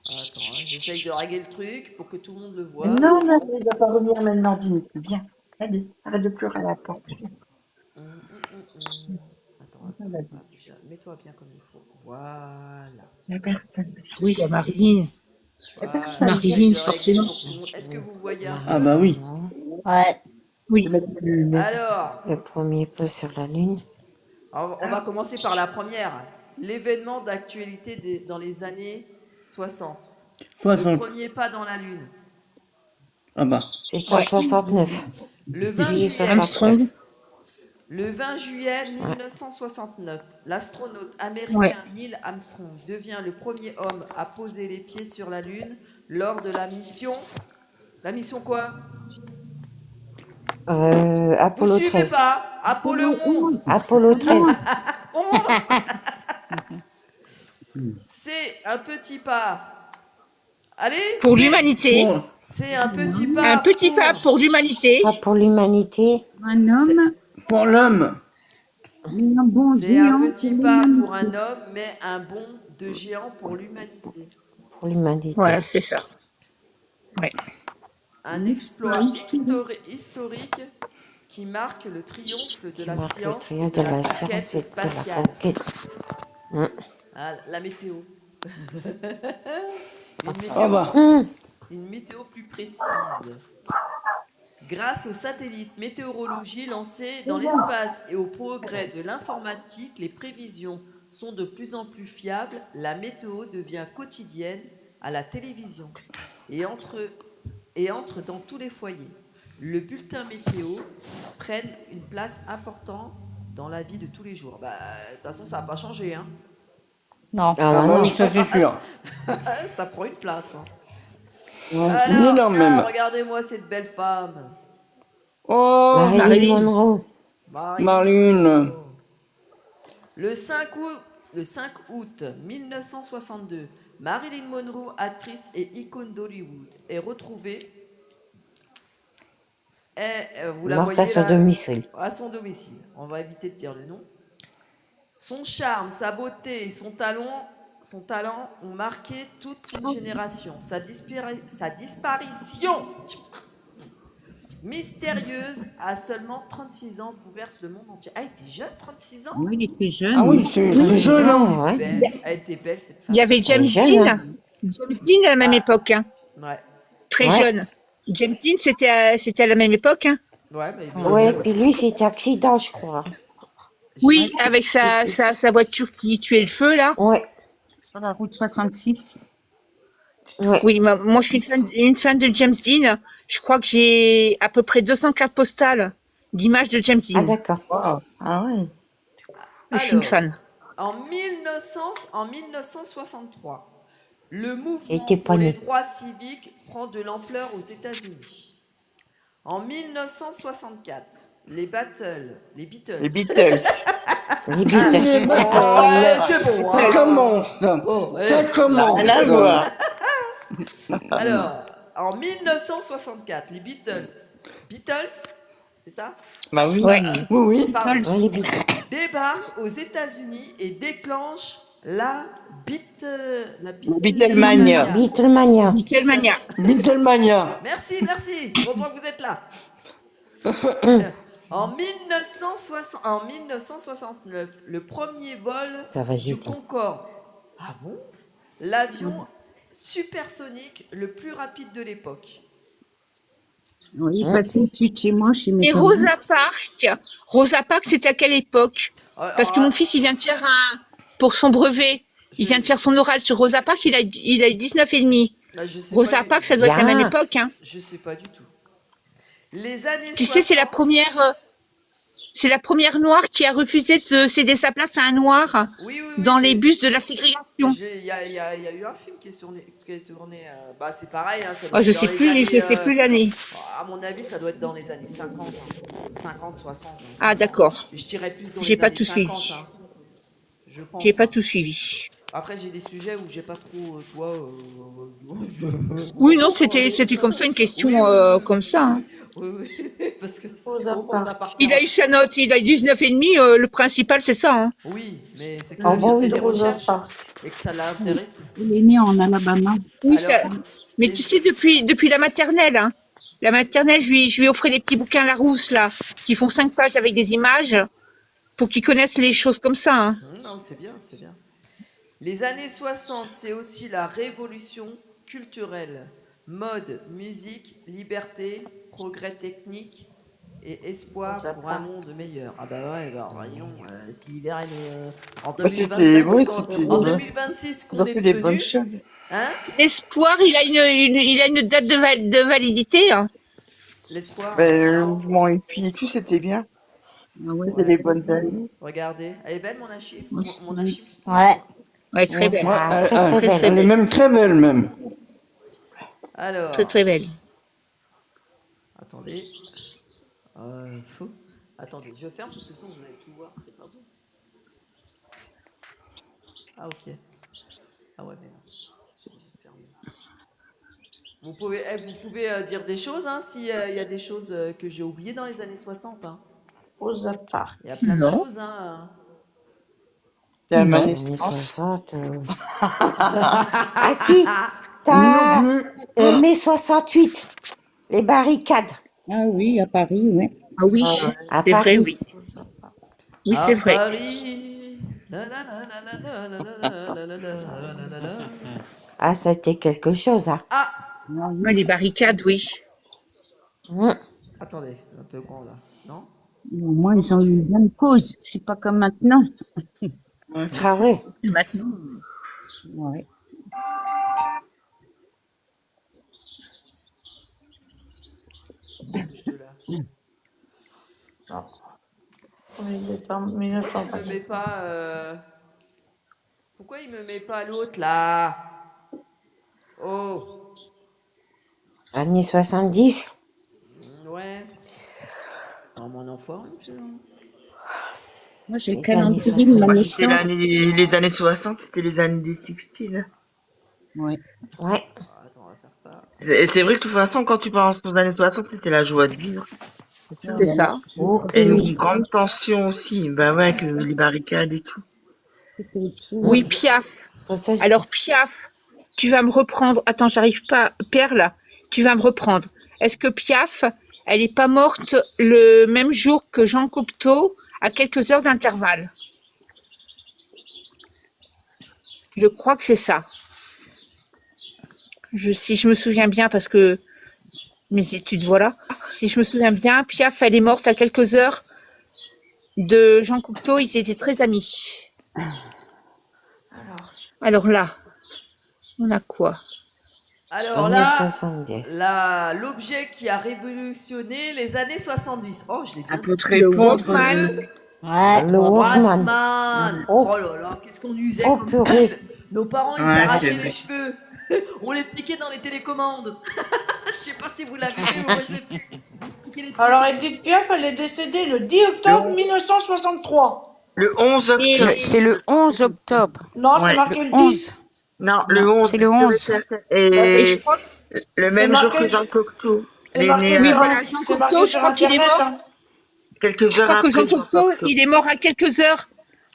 hein, j'essaye de régler le truc pour que tout le monde le voit. Non, non, il va pas revenir maintenant, Dimitri. Viens. Allez, arrête de pleurer à la porte. Attends, on va faire ça déjà. Mets-toi bien comme il faut. Voilà. Il n'y a personne. Oui, il y a Marilyn. Voilà. Marilyn, J'essaye de régler forcément. pour tout le monde. Est-ce que vous voyez un peu? Ah bah oui. Ouais. Oui. Alors, Le premier pas sur la lune. on va commencer par la première. L'événement d'actualité dans les années 60. Le 60. premier pas dans la Lune. Ah bah. C'est en 69. Le 20 Juillet juillet, 69. le 20 juillet 1969, l'astronaute américain Ouais. Neil Armstrong devient le premier homme à poser les pieds sur la Lune lors de la mission. La mission quoi? Vous Apollo suivez 13. pas? Apollo 11. Apollo 13. 11. C'est un petit pas. Allez, Pour c'est- l'humanité. Bon, C'est un petit pas. Un petit pas pour l'humanité. Pas pour l'humanité. Un homme, pour l'homme. mais un bon C'est un géant. petit pas pour un homme, mais un bond de géant pour l'humanité. Pour l'humanité. Voilà, c'est ça. Un exploit historique qui marque le triomphe de Qui la marque le science et triomphe de de la la conquête science et de la spatiale. conquête. Ah, la météo. Ah bah. Une météo plus précise. Grâce aux satellites météorologie lancés dans l'espace et au progrès de l'informatique, les prévisions sont de plus en plus fiables. La météo devient quotidienne à la télévision et entre dans tous les foyers. Le bulletin météo prenne une place importante dans la vie de tous les jours. Bah, de toute façon, ça n'a pas changé, hein. Non. Ah, Ah bah voilà. oui, ça c'est sûr. Ça prend une place. Hein. Une Alors, énorme tiens, même. regardez-moi cette belle femme. Oh, Marilyn Marilyn. Monroe. Marlune. Le 5 août 1962, Marilyn Monroe, actrice et icône d'Hollywood, est retrouvée. Vous la Morte voyez à son là, domicile. à son domicile. On va éviter de dire le nom. Son charme, sa beauté et son talent ont marqué toute une génération. Sa disparition mystérieuse à seulement 36 ans bouleverse le monde entier. Ah, elle était jeune, 36 ans? Oui, il était jeune. Ah oui, c'est jeune. Ah, ouais. Belle. Elle était belle, cette femme. Il y avait James jeune, Dean. hein. James Dean à la même époque. Hein. Ouais. Très Ouais. jeune. James Dean, c'était à la même époque. Hein. Ouais, mais Ouais, puis lui, c'était accident, je crois. Oui, avec sa voiture qui tuait le feu, là. Ouais. Sur la route 66. Ouais. Oui, moi, je suis une fan de James Dean. Je crois que j'ai à peu près 200 cartes postales d'images de James Ah, Dean. d'accord. Ah ouais. Je suis une Alors, fan. En 1963, le Il mouvement était pas pour les né. droits civiques prend de l'ampleur aux États-Unis. En 1964, les Beatles. Les Beatles. Les Les Beatles. Ouais, c'est bon. Ça hein. commence. Oh, ouais. Ça commence. Rien à voir. Alors, en 1964, les Beatles, c'est ça? Bah oui. Ouais. Oui, oui. Pardon, Ouais, les Beatles. débarquent aux États-Unis et déclenchent la Beatlemania. Beatlemania. Beatlemania. Beatlemania. Merci. Heureusement que vous êtes là. En 1969, le premier vol Ça va du vite. Concorde. Ah bon? L'avion supersonique le plus rapide de l'époque. Oui, il passait au-dessus de chez moi, chez mes Et parents. Rosa Parks. Rosa Parks, c'était à quelle époque? Parce que mon fils, il vient de faire pour son brevet. Il vient de faire son oral sur Rosa Parks, il a 19 et demi. Je sais Rosa pas du Parks, tout. ça doit être la Bien. même époque. Hein. Je sais pas du tout. Les années Tu sais, c'est la 60. première. C'est la première noire qui a refusé de céder sa place à un noir Oui, dans les j'ai- bus de la ségrégation. Il y a eu un film qui est tourné. Bah, c'est pareil. Hein, ça doit Oh, être je dans sais les plus, années, je sais plus l'année. À mon avis, ça doit être dans les années 50. Hein. 50, 60. Ah, d'accord. Je dirais plus dans J'ai les pas années tout 50. suivi. Hein. Je pense. J'ai pas hein. tout suivi. Après, j'ai des sujets où j'ai pas trop, toi. Oui, non, c'était comme ça, une question Oui, oui, oui, comme ça. Hein. oui, oui, parce que Pause c'est à vraiment ça part. appartient. Il a eu sa note, il a eu 19,5. Le principal, c'est ça. Hein. Oui, mais c'est Oh, qu'il a bon, fait oui. des Pause à recherches part. et que ça l'a intéressé. Il est né en Alabama. Oui, Alors, mais les- tu sais, depuis la maternelle, hein. La maternelle, je lui offrais des petits bouquins Larousse, là, qui font 5 pages avec des images, pour qu'ils connaissent les choses comme ça. Hein. Non, c'est bien, c'est bien. Les années 60, c'est aussi la révolution culturelle. Mode, musique, liberté, progrès technique et espoir pour un monde meilleur. Ah bah ouais, bah voyons, si l'hiver est en Bah, c'était, 2025, oui, parce c'était, qu'en 2026 ils qu'on ont est fait des bonnes devenu, choses. hein, L'espoir, il a une date de validité. Hein. l'espoir, Ben, le non, mouvement hippie et tout, c'était bien. Ah ouais, C'était ouais, des bonnes années. regardez. Elle est belle mon archive, aussi. mon archive. Ouais. Ouais, très belle. Ouais, Ah, très, très belle. elle est même très belle, même. Alors, Très, très belle. attendez. Fou. Attendez, je ferme parce que sinon vous allez tout voir, c'est pas bon. Ah ok. Ah ouais, mais non. Je suis obligé de fermer. Vous pouvez dire des choses, hein, s'il y a des choses que j'ai oubliées dans les années 60. Hein. Pause à part. Il y a plein de Non. choses. Hein. C'est la Non. Les années manif. 60. Ah si, Non t'as plus. mai 68, les barricades Ah oui, à Paris, oui. Ah oui, Ah ouais. à c'est vrai, Paris. oui. Oui, À c'est vrai. Paris. La, la, la, la, la, la, la, la, la, la, la, la, la. Ah, c'était quelque chose, hein. Ah, Ah oui. Ouais, les barricades, oui. attendez, un peu grand là, non? Au moins, ils ont eu une bonne cause. C'est pas comme maintenant. Ouais, c'est Ah ça. ouais. Maintenant. Ouais. Bouge de là. Non. On est en Pourquoi il me 1920. met pas Pourquoi il me met pas l'autre là? Oh, Années 70. ouais. Oh mon enfoiré, celui-là. Moi, j'ai le Les années calendrier de ma 60. Bah, c'était naissance. les années 60, c'était les années des 60s. Ouais. Ouais. Ah, attends, on va faire ça. C'est vrai que de toute façon, quand tu penses aux années 60, c'était la joie de vivre. C'est ça. C'est ça. Ok, Et une oui. grande pension aussi. Bah ouais, avec les barricades et tout. C'était autre chose. Oui, Piaf. Pour ça, je- Alors, Piaf, tu vas me reprendre. Attends, j'arrive pas. Perle, tu vas me reprendre. Est-ce que Piaf, elle est pas morte le même jour que Jean Cocteau à quelques heures d'intervalle? Je crois que c'est ça. Si je me souviens bien, parce que mes études, voilà. Si je me souviens bien, Piaf, elle est morte à quelques heures de Jean Cocteau. Ils étaient très amis. Alors là, on a quoi? Alors années là, 70. l'objet qui a révolutionné les années 70. Oh, je l'ai Un bien peu dit. te Le répondre. Walkman. Ouais. Le Walkman. Walkman. Oh. Oh là là, qu'est-ce qu'on usait Oh, comme purée. pile. Nos parents, ils Ouais, c'est s'arrachaient vrai. les cheveux. On les piquait dans les télécommandes. Je sais pas si vous l'avez fait, mais moi je l'ai fait. Piquer les Alors, Edith Piaf, elle est décédée le 10 octobre 1963. Le 11 octobre. C'est le 11 octobre. Non, c'est Ouais. marqué Le le 11. 10. Non, le Non, 11. c'est le sûr 11. et certain. Et je Et crois le c'est même jour marqué que Jean Cocteau. C'est Il est marqué, né oui, sur, voilà, Jean c'est Cocteau, marqué je sur crois qu'il est Internet. mort. Hein. quelques Je heures crois que après Jean Cocteau, il est mort à quelques heures.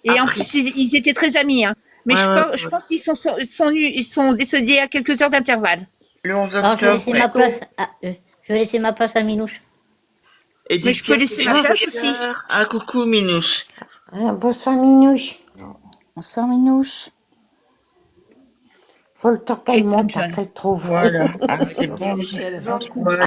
Et en Après. plus, ils étaient très amis. Hein. Mais Ouais, ouais, je pense qu'ils ils sont décédés à quelques heures d'intervalle. Le 11 Alors, je vais octobre. laisser ma place je vais laisser ma place à Minouche. Et Mais je peux laisser ma place aussi. Ah, coucou, Minouche. Ah, bonsoir, Minouche. Bonsoir, Minouche. Faut le temps qu'elle Et monte, Tonton. qu'elle trouve. Voilà. Ah, c'est Bonjour bon. Michel. Voilà.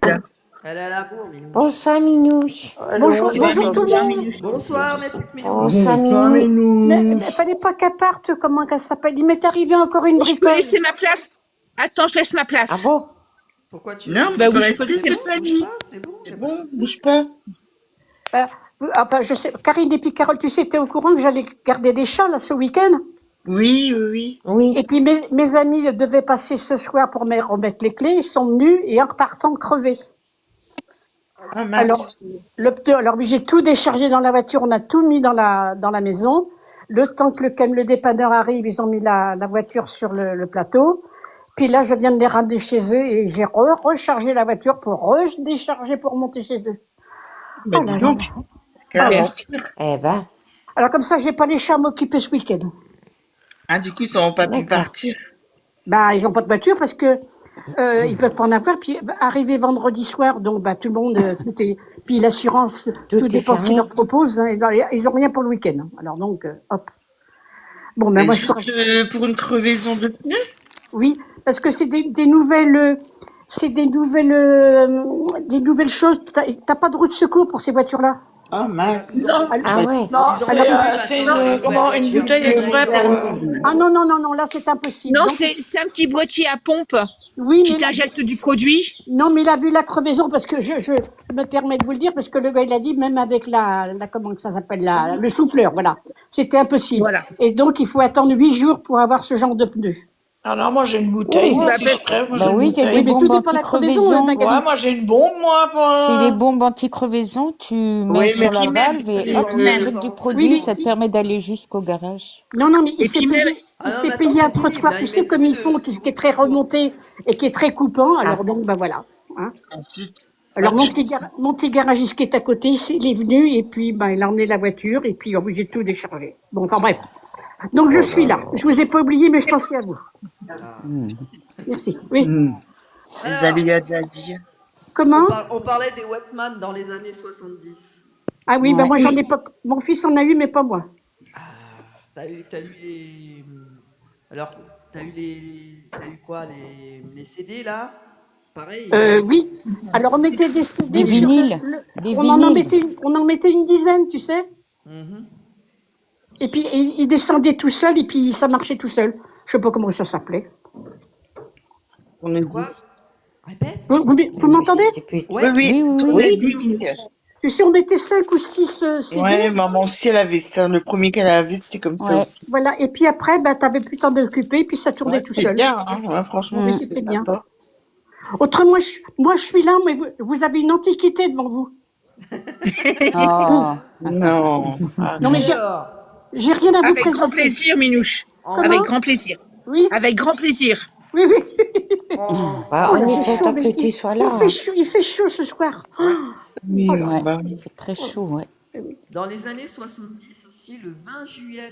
Elle est à la bourre, Minou. Bonsoir, Minouche. Bonjour, Ouais, bonjour tout le Minouche, monde. Minouche. Bonsoir, mes petites Minou. Bonsoir, Bonsoir, Minouche. Minou. Mais fallait pas qu'elle parte, comment qu'elle s'appelle? Il m'est arrivé encore une Je peux bricole. laisser ma place. Attends, je laisse ma Ah place. bon? Pourquoi tu Non, Bah tu peux oui, je peux rester, laisser c'est ma bon. place. c'est bon, y a C'est pas de bon, souci. bouge pas. Enfin, je sais, Karine et puis Carole, tu sais, t'es au courant que j'allais garder des chats, là, ce week-end? Oui, oui, oui. Oui. Et puis, mes amis devaient passer ce soir pour me remettre les clés. Ils sont venus et en repartant, crevés. Ah, mince. Alors, alors j'ai tout déchargé dans la voiture, on a tout mis dans la maison. Le temps que le dépanneur arrive, ils ont mis la voiture sur le plateau. Puis là, je viens de les ramener chez eux et j'ai rechargé la voiture pour redécharger pour monter chez eux. Bah, Oh dis là donc. là. Carrément. Eh ben, Alors comme ça, j'ai pas les chats à m'occuper ce week-end. Ah, du coup, ils n'ont pas pu d'accord. partir. Bah, ils ont pas de voiture parce que ils peuvent pas en avoir. Puis arrivé vendredi soir, donc bah tout le monde, tout est. Puis l'assurance, Tout tout est dépend ce qu'ils fermé. leur proposent. Hein, ils ont rien pour le week-end. Alors donc, hop. Bon, ben Mais moi juste pour une crevaison de pneus. oui, parce que c'est des nouvelles, c'est des nouvelles choses. T'as pas de route de secours pour ces voitures-là. Ah, mince. Non, Ah ouais. non, Ils ont c'est pas c'est de une, comment, une voiture. bouteille exprès pour. Ah non non non non, là c'est impossible. Non, Donc, c'est un petit boîtier à pompe oui, qui mais là, t'injecte du produit. non, mais il a vu la crevaison parce que je me permets de vous le dire parce que le gars il a dit même avec la comment que ça s'appelle le souffleur, voilà, c'était impossible. Voilà. Et donc il faut attendre 8 jours pour avoir ce genre de pneus. Alors moi j'ai une bouteille. Oh, bah, Si bah, je crève, moi Bah j'ai une oui, il y a bouteille. des Oui, mais tout bombes dépend de la crevaison, anti-crevaison. Magali. Ouais, moi j'ai une bombe, moi. C'est les bombes anti-crevaison, tu mets Oui, sur mais la valve et hop, ça même. injecte du Oui, produit, mais ça te permet d'aller jusqu'au garage. non, non, mais Et puis même, Ah il non, s'est mais attends, payé un c'est pénible, trottoir, là, tu ils sais, mettent comme plus ils font, de- qui est très remonté et qui est très coupant. Alors donc, ben voilà. Hein. Ensuite, Alors pas de chance. mon petit garagiste qui est à côté, il est venu et puis ben, il a emmené la voiture et puis obligé de tout décharger. Bon, enfin bref. Donc je suis là. Je vous ai pas oublié, mais je pensais à vous. Merci. Oui. Les Alors, aléas de la vie. Comment? on parlait des Wetman dans les années 70. Ah oui, ben Ouais. moi j'en ai pas. Mon fils en a eu, mais pas moi. T'as eu les. Alors, t'as eu quoi, les CD là? Pareil. Oui. Alors on mettait des CD Des sur vinyles. Des on en vinyles. mettait on en mettait une dizaine, tu sais. Mhm. Et puis il descendait tout seul et puis ça marchait tout seul. Je sais pas comment ça s'appelait. On est Quoi? Répète? Vous m'entendez? C'était plus- Ouais. Oui, Oui, oui, on oui. est dit. Tu sais, on mettait 5 ou 6 CD. Ouais, maman aussi, elle avait ça. Le premier qu'elle avait, c'était comme ça Ouais. aussi. Voilà. Et puis après, ben, t'avais plus le temps de l'occuper et puis ça tournait Ouais, tout c'est seul. bien, hein. Ouais, franchement, Oui, c'était c'était bien. sympa. Autrement, moi, je suis là, mais vous avez une antiquité devant vous. Oh. Non. Non, mais Alors, j'ai rien à vous Avec grand présenter. plaisir, Minouche. en- Avec grand plaisir. Oui, Avec grand plaisir. oui, oui. en- Bah, Oh on là, est j'ai chaud, content mais que tu sois là. il fait chaud ce soir. Oh, Oui, Oh là Ouais, bah, il fait très chaud, ouais. Dans les années 70 aussi, le 20 juillet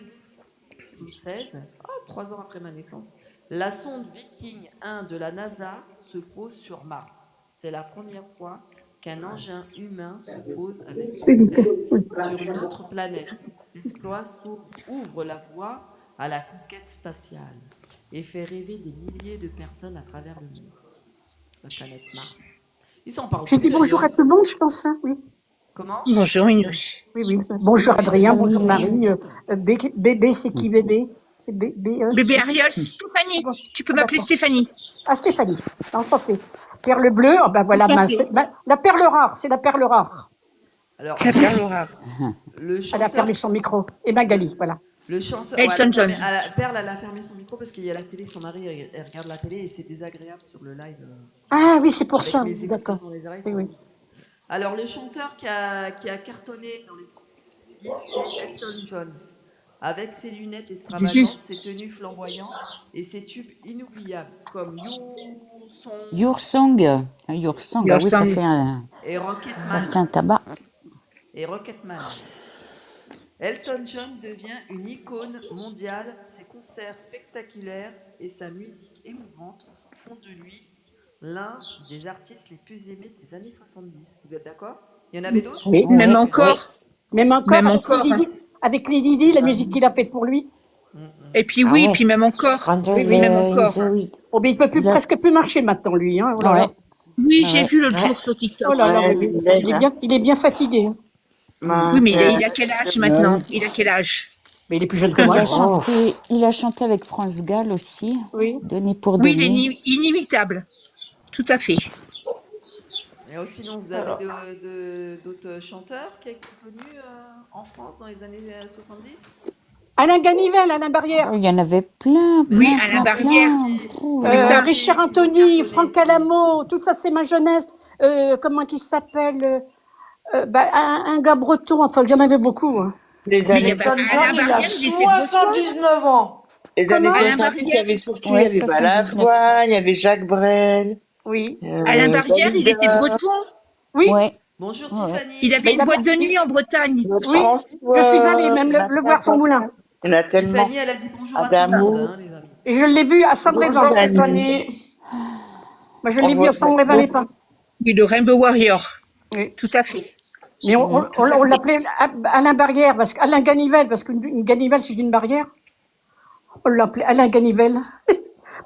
1976, 3 ans après ma naissance, la sonde Viking 1 de la NASA se pose sur Mars. C'est la première fois qu'un engin humain se pose avec succès sur une autre planète. Cet exploit ouvre la voie à la conquête spatiale et fait rêver des milliers de personnes à travers le monde. La planète Mars. Ils s'en parlent Je plus, dis bonjour à d'ailleurs. tout le monde, je pense. Hein, oui. Comment? Bonjour, Minouche. Oui, oui. Bonjour Adrien, bonjour Marie. Bébé, c'est qui bébé? C'est bébé. Bébé Ariel, Stéphanie. Tu peux m'appeler D'accord. Stéphanie. Ah, Stéphanie, enchantée. Perle bleue, oh, ben voilà, Enchantée. la perle rare, c'est la perle rare. Alors, la perle rare. le Elle a chanteur, fermé son micro. Et Magali, voilà. le chanteur, Elton elle a John. fermé- Perle, elle a fermé son micro parce qu'il y a la télé, son mari, elle regarde la télé et c'est désagréable sur le live. Ah oui, c'est pour Avec ça, mes écouteurs d'accord. dans les oreilles. Oui, ça- oui. Alors, le chanteur qui a cartonné dans les années 10, c'est Elton John. Avec ses lunettes extravagantes, ses tenues flamboyantes et ses tubes inoubliables comme You Song Your Song. Your Song, Your ah oui, ça Song. fait un, et ça Rocketman. fait un tabac. Elton John devient une icône mondiale. Ses concerts spectaculaires et sa musique émouvante font de lui l'un des artistes les plus aimés des années 70. Vous êtes d'accord? Il y en avait d'autres? Oui. Même Ouais. encore. Même encore, Même avec, encore. Lady Di, avec Lady Di, la musique qu'il a faite pour lui. Et puis Ah oui, ouais. puis même encore. Randall Oui, même in encore. the weed. Oh, mais il peut plus, Il a- presque plus marcher maintenant, lui. Hein. Oh là Ouais. là. Oui, Ah j'ai ouais. vu l'autre Ouais. jour sur TikTok. Oh là là, Ouais, oui. il Il est bien fatigué. Hein. Oui, mais il a quel âge maintenant? Il a quel âge? Mais il est plus jeune que Il moi. a hein. il a chanté avec France Gall aussi, Oui. Donné pour Oui, il est donner. inimitable. Tout à fait. Et sinon, vous avez d'autres chanteurs qui sont connus en France dans les années 70? Alain Ganivelle, Alain Barrière. Oh, il y en avait plein, plein, Oui, Alain plein, Barrière. plein. Oh, Euh, Richard Anthony, Franck Alamo, tout ça c'est ma jeunesse. Comment il s'appelle un gars breton, enfin il y en avait beaucoup. Hein. Les Mais années, Elton Alain John, il a Barrière, il était breton. 79 ans. les années Alain 70, il y Barrière, avait surtout, il y Ouais, avait 79. Balavoine, il y avait Jacques Brel, Oui. Alain Barrière, il était Dalida, breton. Oui. Ouais, Bonjour ouais, ouais. Il Tiffany. avait Il une a boîte de nuit en Bretagne. Claude Oui. Je suis allée François, même il y en a le plein, voir son moulin. il y en a tellement. Tiffany, elle a dit bonjour à tout le monde, Adamo, hein, les amis. Et je l'ai vu à Saint-Brévin. Bonjour Tiffany. Tiffany. Moi, je l'ai vu à Saint-Brévin-les-Pins. Oui, le Rainbow Warrior. Oui. Tout à fait. Mais on l'appelait Alain Barrière, parce qu'Alain Ganivelle, parce qu'une Ganivelle, c'est une barrière. On l'appelait Alain Ganivelle.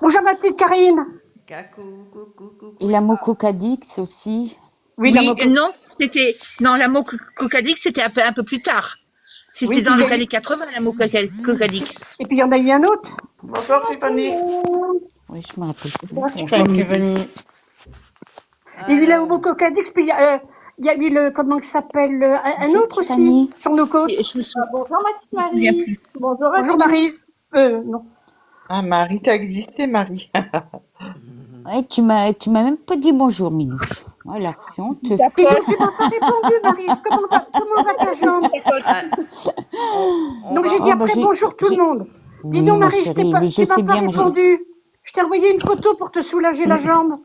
Bonjour, ma petite Karine. Cacou, coucou, coucou. Et la Moco Cadix aussi. Oui, Oui, non, la Mo Cocadix, c'était un peu plus tard. C'était Oui, dans puis les il y a- années 80, la Mo Cocadix. Et puis il y en a eu un autre. Bonsoir Tiffany. Oui, je me rappelle plus. Tiffany. Il y a eu la Alors, Homo-Cocadix, puis il y a eu le, comment il s'appelle, un Bonjour, autre aussi, Tiffany. sur nos côtes. Et je me souviens, Bonjour ma petite je me souviens Marie. plus. Bonjour à Bonjour tous. Maryse. Non. Ah, Marie, t'as glissé, Marie. Ouais, tu m'as même pas dit bonjour, Minouche. Voilà, c'est honteux. Et donc, tu m'as pas répondu, Maryse. Comment va ta jambe? ah, Donc j'ai dit Oh, bah, après bonjour tout le monde. Dis Oui, donc ma Maryse, chérie, mais je tu m'as sais pas bien, mais répondu. Je t'ai envoyé une photo pour te soulager la jambe.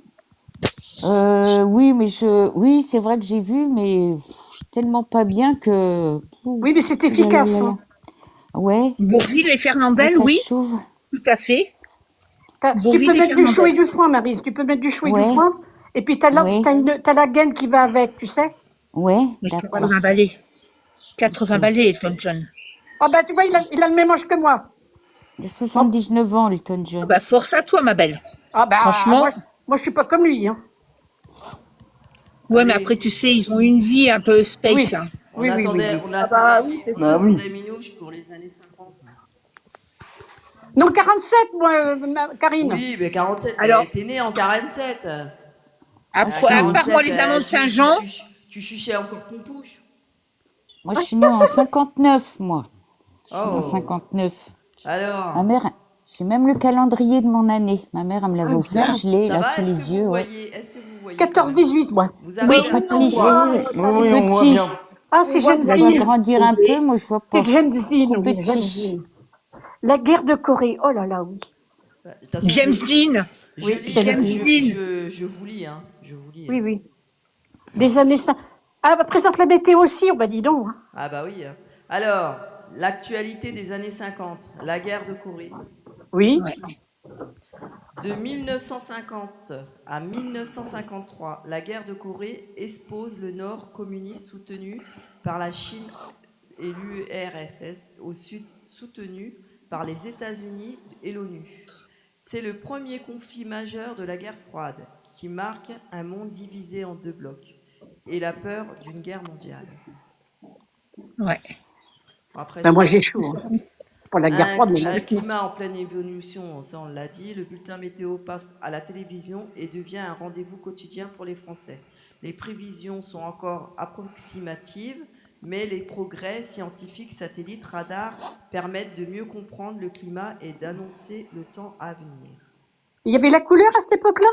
oui, oui, c'est vrai que j'ai vu, mais je suis tellement pas bien que. Oui, mais c'est Ouh là là efficace. là là. Hein. Ouais, Bourville et ouais, Fernandel, ça oui, chauffe. tout à fait. Tu Bourville peux et mettre du chaud et Fernandel. du froid, Maryse. Tu peux mettre du chaud et du Ouais, froid. Et puis t'as ouais, la gaine qui va avec, tu sais. ouais, Mais d'accord. 80 balais. 80 Ok. balais, Elton John. Ah ben tu vois, il a le même âge que moi. De 79 ans, Elton Ah John. bah, force à toi, ma belle. Ah ben Franchement, moi je suis pas comme lui. Hein. ouais, mais allez, après, tu sais, ils ont une vie un peu space. Oui. Hein. on Oui, oui, oui, attendait, oui. on Ah bah attendait, oui, c'est on sûr. attendait Minouche pour les années 50. Non, 47, moi, Karine. Oui, mais 47, Alors, mais t'es né en 47. Moi, À je suis à née, part moi, 47, les amants de Saint-Jean, tu chuchais encore Pompouche. moi, je suis née en 59, moi. Je suis née en Oh, 59. Ma alors, mère, j'ai même le calendrier de mon année. Ma mère, elle me l'avait offert, je l'ai ça là va? sous les yeux, ouais. Est-ce que vous voyez quand même? 14-18, moi. Vous C'est avez petit, Oui, on voit petit. bien. Ah, c'est James Ça va Dean. grandir un peu, moi, je vois C'est pas. James Dean, Trop oui, James petit. Dean. La guerre de Corée, oh là là, oui. De toute façon, James Dean. je Oui, lis, James Dean. je vous lis, hein. Je vous lis. Oui, oui. Des années 5. Ah, bah, présente la météo aussi, on va dire donc. Hein. Ah bah oui. Alors, l'actualité des années 50, la guerre de Corée. Oui. Ouais. De 1950 à 1953, la guerre de Corée expose le Nord communiste soutenu par la Chine et l'URSS au Sud soutenu par les États-Unis et l'ONU. C'est le premier conflit majeur de la guerre froide qui marque un monde divisé en deux blocs et la peur d'une guerre mondiale. Ouais. Après, Ben, moi, j'ai chaud. Hein. Pour la guerre froide, mais un climat en pleine évolution, ça on l'a dit. Le bulletin météo passe à la télévision et devient un rendez-vous quotidien pour les Français. Les prévisions sont encore approximatives, mais les progrès scientifiques, satellites, radars permettent de mieux comprendre le climat et d'annoncer le temps à venir. il y avait la couleur à cette époque-là?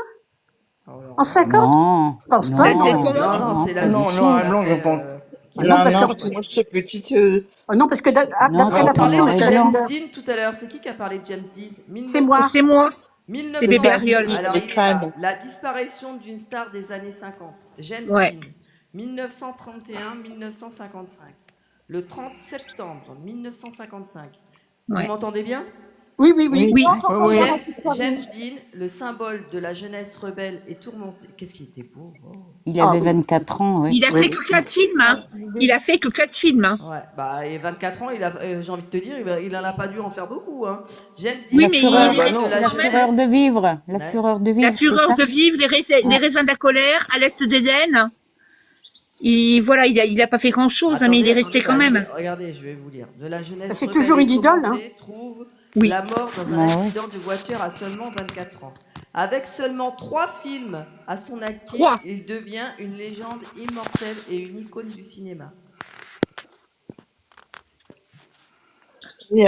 Alors, En 50? Non, Je pense non, pas. non, c'est la Non, vie. noir et blanc, je pense. Non, parce Non, que, moi, j'étais petite. non, parce que Non, d'après c'est la On parlait noir de et photo, blanc. James Dean tout à l'heure. C'est qui a parlé de James Dean? c'est moi. C'est moi. C'est 1900. bébé Ariol. Alors, Les il est là. fans. La disparition d'une star des années 50. James Ouais. Dean, 1931-1955. Le 30 septembre 1955. Ouais. Vous m'entendez bien? Oui, oui, oui. Oui. Oui. James Dean, le symbole de la jeunesse rebelle et tourmentée. Qu'est-ce qu'il était beau. Oh. Il avait 24 ans, oui. Il a fait que 4 films. Hein. Il a fait que 4 films. Hein. Ouais, bah, et 24 ans, j'ai envie de te dire, il en a pas dû en faire beaucoup. Hein. James Dean, Oui, La mais fureur, il- bah non. la fureur de vivre. La Ouais. fureur de La vivre, c'est fureur ça? de vivre, les raisins de la colère, à l'est d'Éden. Voilà, il a pas fait grand-chose, hein, mais il est resté quand même. Regardez, je vais vous lire. De la jeunesse C'est rebelle toujours et une idole, tourmentée trouve Oui. la mort dans un Ah ouais. accident de voiture à seulement 24 ans. Avec seulement 3 films à son actif, 3. il devient une légende immortelle et une icône du cinéma. Et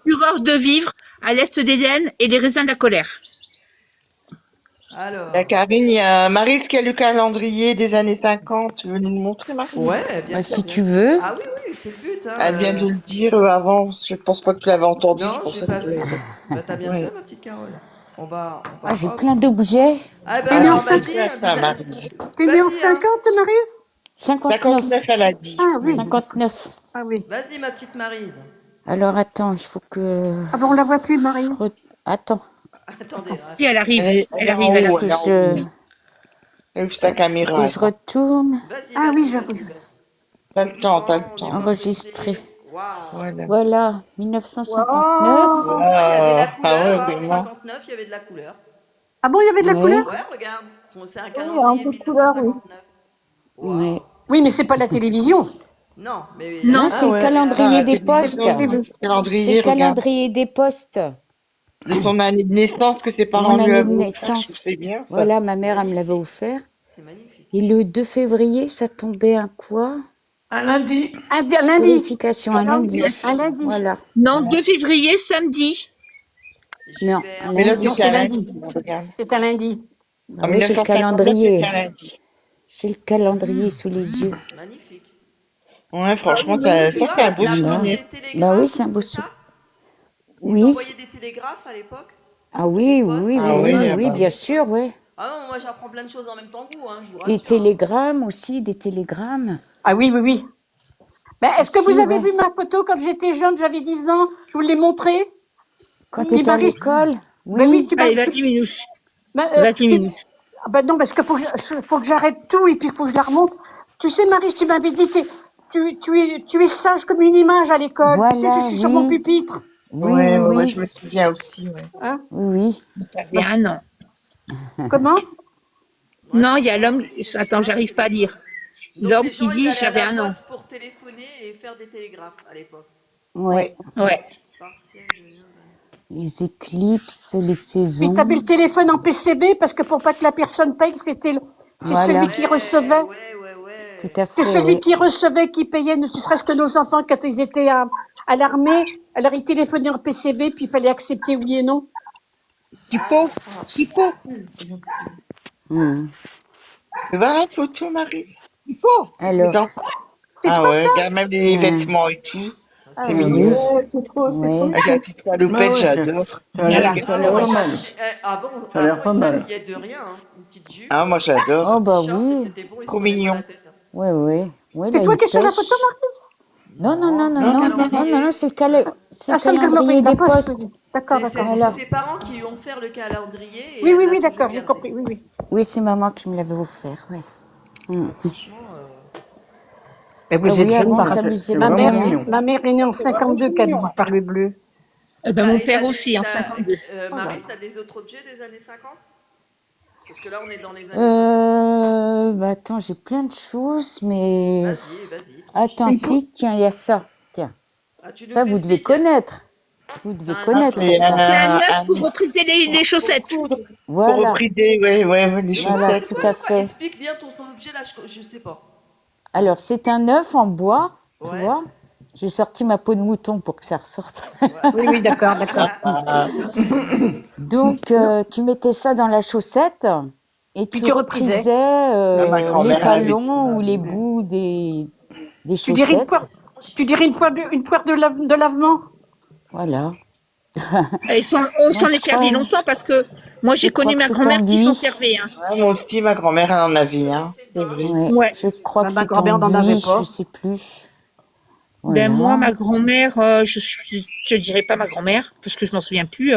Fureur de vivre, à l'est d'Éden et les raisins de la colère. Alors. La Karine, il y a Maryse qui a le calendrier des années 50. Tu veux nous le montrer, Maryse? Ouais, bien Bah, sûr. si bien tu sûr. veux. Ah oui, oui, c'est le but. Hein, Elle vient de le dire avant. Je pense pas que tu l'avais entendu. C'est Non, pour j'ai ça pas que... vu. Bah, t'as bien Ouais. fait, ma petite Carole. On va. Ah, j'ai hop. plein d'objets. Ah, bah T'es née en alors, c'est vas-y. super, ça, Maryse. T'es né en Vas-y, hein. 50, Maryse 59. 59, elle a dit. Ah oui. 59. Ah oui. Vas-y, ma petite Maryse. Alors, attends, il faut que... Ah bon, on la voit plus, Maryse. Attends, Attendez. Si, elle arrive. Elle Elle est arrive, en elle haut, arrive. elle est en haut. Elle ouvre sa caméra. que je retourne. Vas-y, Ah vas-y, oui, vas-y, j'avoue. vas-y. T'as le temps, t'as le On est temps. pas Enregistrer. pressé. Waouh. Voilà. Voilà, 1959. Wow. Ouais, il y avait de la Ah couleur. ouais, Hein, vraiment. 59, il y avait de la couleur. Ah bon, il y avait de la Ouais. couleur Ouais, regarde. C'est un un calendrier peu de couleur, oui. 1959. Waouh. Ouais. Oui, mais c'est pas la télévision. Non, mais. Non. Là, c'est le Ah, calendrier la des télévision, postes. le C'est calendrier, le regarde. calendrier des postes. De son année de naissance que ses parents Mon lui année avaient de offert. naissance. Je fais bien ça. Voilà, ma mère, elle me l'avait offert. C'est magnifique. Et le 2 février, ça tombait à quoi? Un lundi. Un lundi. Vérification, un lundi. Un lundi. Voilà. Non, 2 février, samedi. Non, Gilbert. un Mais là, lundi. Non, c'est c'est un lundi. lundi. Regarde. C'est un lundi. Ah En ouais, j'ai le 1959, c'est calendrier. un lundi. J'ai le calendrier sous les yeux. Magnifique. Ouais, franchement, Tu ça, vois, c'est un beau la poste, souvenir. les télégraphes, Bah oui, c'est un beau ça souvenir. Ils Oui. envoyaient des télégraphes à l'époque. Ah oui, postes, oui, Ah oui, oui, oui, ah oui, bah. bien sûr, oui. Ah non, moi j'apprends plein de choses en même temps que vous, hein, je vous Des rassure. télégrammes aussi, des télégrammes. Ah oui, oui, oui. Ben, est-ce que Si, vous avez ouais. vu ma photo quand j'étais jeune, j'avais 10 ans? Je vous l'ai montrée. Quand tu étais à Maryse- l'école, Ben oui, oui. tu Allez, m'as... vas-y, Minouche. Ben, Vas-y, Minouche. Ah ben non, parce qu'il faut que j'arrête tout et puis il faut que je la remonte. Tu sais, Marie, tu m'avais dit, tu es sage comme une image à l'école. Tu sais que je Voilà, suis sur mon oui. pupitre. Oui, Ouais, oui, ouais, oui. je me souviens aussi, ouais. Hein? Oui, oui. T'avais un an. Comment? Non, il y a l'homme. Attends, j'arrive pas à lire. Donc L'homme les qui gens, ils dit allaient à j'avais la un an. poste pour téléphoner et faire des télégraphes à l'époque. Ouais. Ouais. Partiel de... Les éclipses, les Puis saisons. tu avais le téléphone en PCB parce que pour pas que la personne paye, c'est Voilà. celui qui recevait. Ouais. Tout à C'est fait, celui oui. qui recevait qui payait, ne serait-ce que nos enfants quand ils étaient à l'armée. Alors ils téléphonaient en PCB, puis il fallait accepter oui et non. Chipo. Chipo. Hmm. Tu veux voir la photo, Maryse? Chipo. Les Alors, enfants. Ah ouais, regarde même les vêtements et tout. C'est oui. mignon. C'est trop, Ouais. Avec la petite salopette, Ouais, j'adore. Ça a l'air Voilà. ça a l'air pas mal. Avant, Ça a l'air pas ils mal. s'habillaient de rien, hein. Une petite jupe, Ah, moi, j'adore. Oh, bah t-shirt, et oui. c'était bon, ils se Trop prenaient pas mignon. la tête. Oui, oui. Oui, C'est là, toi il qui es sur la pêche. photo, Maryse? Non, non, non, non, c'est un non, calendrier. non, c'est c'est Ah, le ça, le calendrier calendrier de la des poste. postes. D'accord, C'est d'accord. Voilà. ses parents qui lui ont fait le calendrier. Et Oui, elle oui, l'a oui, toujours d'accord, j'ai gardé. compris. Oui, oui. Oui, c'est maman qui me l'avait offert, oui. Hmm. Franchement, Mais Ah oui, avant, on s'amusait C'est Ma vraiment bien. mignon. mère est née en 52, Camille, par le bleu. Eh ben, mon et père t'as aussi, en t'as- 52. Maryse, t'as des autres objets des années 50? Parce que là, on est dans les années 50. Bah attends, j'ai plein de choses, mais... Vas-y. Attends, si, tiens, il y a ça. Tiens, Ah, tu nous ça, vous devez expliques. connaître. Vous devez un connaître C'est ça. C'est un un, œuf pour repriser les chaussettes. pour Voilà, repriser, ouais, les voilà, chaussettes. tout à fait. Explique bien ton objet là, je sais pas. Alors, c'est un œuf en bois, tu Ouais. vois. J'ai sorti ma peau de mouton pour que ça ressorte. Oui, oui, d'accord, d'accord. Ah, Donc, tu mettais ça dans la chaussette et Puis tu tu reprisais. reprisais Ma les grand-mère, elle avait talons ça. ou les bouts des Tu dirais chaussettes. tu dirais une poire de lavement? Voilà. Et on s'en Moi, est je servi crois- longtemps parce que moi, j'ai je crois connu que ma c'est grand-mère en qui s'en buis. servait. Hein. ouais, moi aussi, ma grand-mère, elle en avait un. C'est vrai. Ouais, Ouais. je crois que Ma c'est grand-mère en n'en avait buis, pas. je sais plus. Ben Voilà. moi, ma grand-mère, je dirais pas ma grand-mère parce que je m'en souviens plus.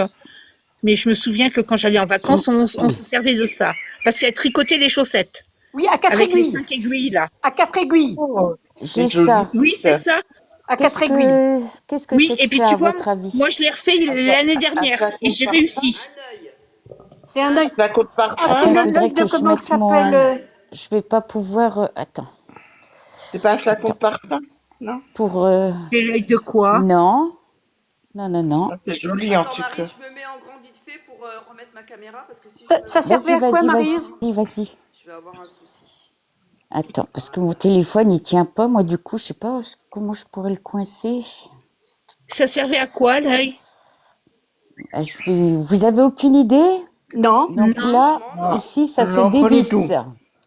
Mais je me souviens que quand j'allais en vacances, on se servait de ça parce qu'elle tricotait les chaussettes Oui, à 4 avec les aiguilles. 5 aiguilles là. À 4 aiguilles. Oh, J'ai joli. ça. Oui, c'est ça. À Qu'est-ce 4 aiguilles. qu'est-ce que Oui, c'est et que puis ça, tu à vois, votre avis? moi, je l'ai refait l'année dernière et j'ai réussi. Un œil. C'est un œil. Ça coûte Ah, parfum. c'est Attends, il l'œil faudrait de que je comment mette ça mon... s'appelle Je vais pas pouvoir... Attends. C'est pas un flacon de parfum? Non? Pour... C'est l'œil de quoi? Non. Non, non, non. Ah, c'est joli, en Attends, tout Marie, cas. je me mets en grand vite fait pour remettre ma caméra parce que si je Ça me... servait Vas-y, à quoi, vas-y, Maryse? vas-y. je vais avoir un souci. Attends, parce que mon téléphone, il tient pas. Moi, du coup, je sais pas comment je pourrais le coincer. Ça servait à quoi l'œil? Vous avez aucune idée? Non. Donc Non. là, Franchement, ici, ça se Non, pas du dévisse. tout.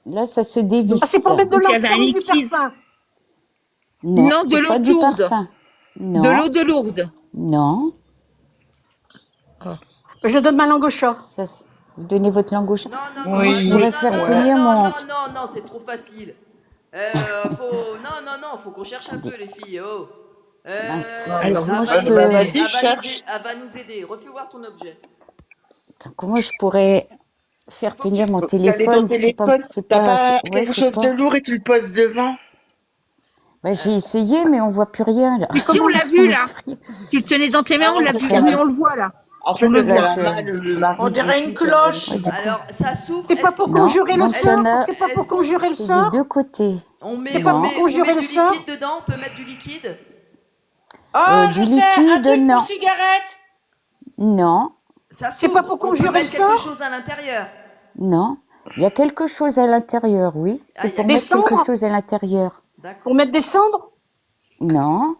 Là, ça se dévisse. Ah, c'est pour mettre de Donc, il y avait un l'encens ou du liquide. parfum. Non, Non, de c'est l'eau pas du lourde. parfum. De Non, l'eau de lourde. non. Je donne ma langue au chat. Vous donnez votre langue au chat. non, non, non, Oui. Je non, pourrais non, faire non, tenir non, mon... non, non, non, c'est trop facile. Faut qu'on cherche un peu, les filles. Oh. Mince. Alors, Comment Elle je va nous peux... aider, Vas-y, cherche. elle va nous aider. Refais voir ton objet. Attends, comment je pourrais faire Faut que tenir tu... mon Regardez ton téléphone? téléphone. C'est T'as pas, pas ouais, quelque je sais chose de pas. lourd et tu le poses devant? Bah, j'ai essayé, mais on voit plus rien là. Mais si, on l'a On vu, voit là. plus rien. Tu le tenais dans tes mains, on l'a vu. Frère. Oui, on le voit, là. En fait, On le ça voit. fait mal, le mari. On dirait une cloche. Ouais, du coup. Alors, ça s'ouvre. C'est pas Est-ce pour qu'on Non, conjurer le donc il y en sort. a... C'est pas pour est-ce qu'on conjurer le C'est des sort. deux côtés. on met, C'est pas on pour met, on conjurer met le du sort. liquide dedans? On peut mettre du liquide? Ah, Du je sais, un liquide, truc non. pour cigarette. Non, Ça C'est pas s'ouvre. pour On peut conjurer le mettre quelque sort. chose à l'intérieur. non. Il y a quelque chose à l'intérieur, oui. Ah, C'est il y a pour Des mettre quelque cendres. chose à l'intérieur. D'accord. Pour mettre des cendres. Non.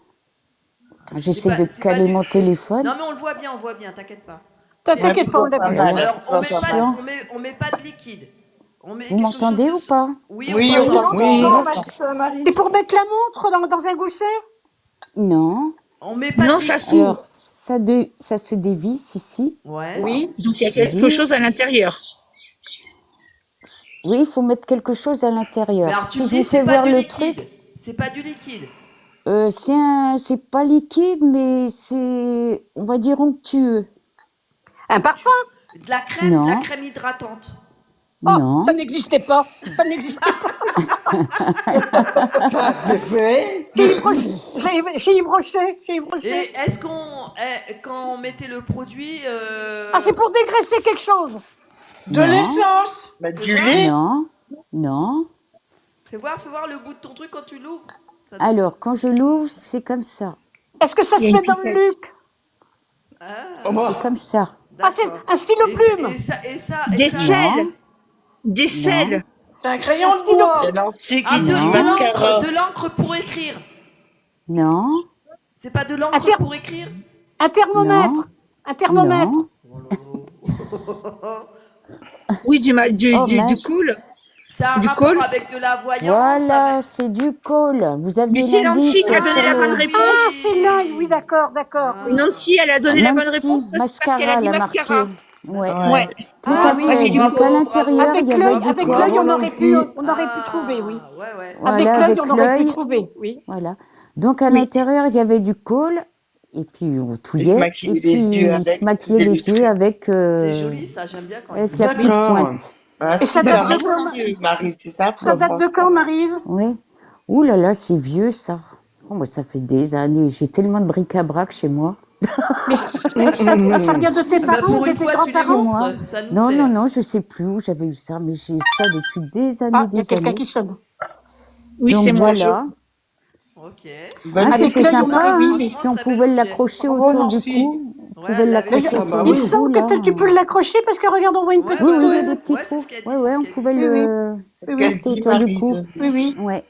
Attends, j'essaie de C'est pas caler du... mon téléphone. Non, mais on voit bien, t'inquiète pas. C'est... T'inquiète pas, on l'a vu. Alors, on met Attention. pas, on met pas de liquide. On met Vous quelque m'entendez chose ou pas? Oui, Oui, on on t'entend. t'entend. C'est pour mettre la montre dans un gousset. Non. On met pas Non, de ça liquide. s'ouvre. Alors, ça se dévisse ici. Ouais. Oui, donc il y a Je quelque dis. chose à l'intérieur. Oui, il faut mettre quelque chose à Mais l'intérieur. alors, tu Si me je dis, vous c'est fais pas voir du le liquide. truc, C'est pas du liquide. c'est pas liquide, mais c'est, on va dire, onctueux. Un parfum. De la Non. crème hydratante. Oh, Non. ça n'existait pas. Ça n'existait pas. Ça, c'est fait. Chez Yves Rocher. Et est-ce qu'on, quand on mettait le produit, Ah, c'est pour dégraisser quelque chose. De Non. l'essence. Bah, du lait. Non. Non. fais voir le bout de ton truc quand tu l'ouvres. Ça... Alors, quand je l'ouvre, c'est comme ça. Est-ce que ça se Il y a met une dans le luc? Ah, C'est comme ça. Ah, c'est d'accord. un stylo plume. Des ça- sels. Non. Des sels. C'est un crayon de bois. Il y a Nancy Ah, qui dit Non. mascara. de l'encre pour écrire. Non. C'est pas de Un l'encre ter- pour écrire. Un thermomètre. Non. Un thermomètre. Non. Oui, du Oh, du mince. cool. Ça a un Du rapport col. avec de la voyance. Voilà, avec- c'est du col. Vous aviez Mais c'est l'indice Nancy qui a donné sur la le- bonne réponse. Ah, c'est là. Oui, d'accord. Nancy, elle a donné la bonne Nancy, réponse parce qu'elle a dit elle a mascara. marqué. Ouais. Ouais. Tout Ah à oui, fait. c'est du Donc bravo, à l'intérieur, Avec il y avait l'œil, du avec col. l'œil, on Bravo, aurait pu trouver, oui. Ouais. Voilà, Avec l'œil, avec on aurait pu l'œil. trouver, oui. Voilà. Donc à l'intérieur, il y avait du col. Et puis on Il se touillait. maquillait Et puis les yeux il se avec. maquillait les yeux avec, C'est joli, ça, j'aime bien quand avec il... la petite D'accord. pointe. Ah, Et ça super, date de quand, merci, Marie, c'est ça. Ça date de quand, Maryse? Oui. Ouh là là, c'est vieux ça. Oh, moi, ça fait des années. J'ai tellement de bric-à-brac chez moi. Mais ça vient de tes Bah, parents ou pour de une tes fois, tu les grands-parents? montres, ça nous Non, sert. non, non, je sais plus où j'avais eu ça, mais j'ai ça depuis des années, Ah, il y a des quelqu'un années. qui sonne. Oui, Donc c'est moi. voilà. Ok. Bonne Avec C'était l'œil, on sympa, aurait hein. vu. Puis on Très pouvait bel objet. l'accrocher Oh, autour du merci. cou. On Ouais, pouvait elle l'accrocher avait- Ah, bah autour Il me du oui. semble cou, que là. tu peux l'accrocher parce que regarde, on voit une Ouais, petite. Oui, oui, il y a ouais. des petits Ouais, c'est trous. ce qu'elle dit, Ouais, c'est ouais, ce on qu'elle pouvait dit. le ce qu'elle porter dit, autour du cou. Maryse. Oui, oui. Ouais.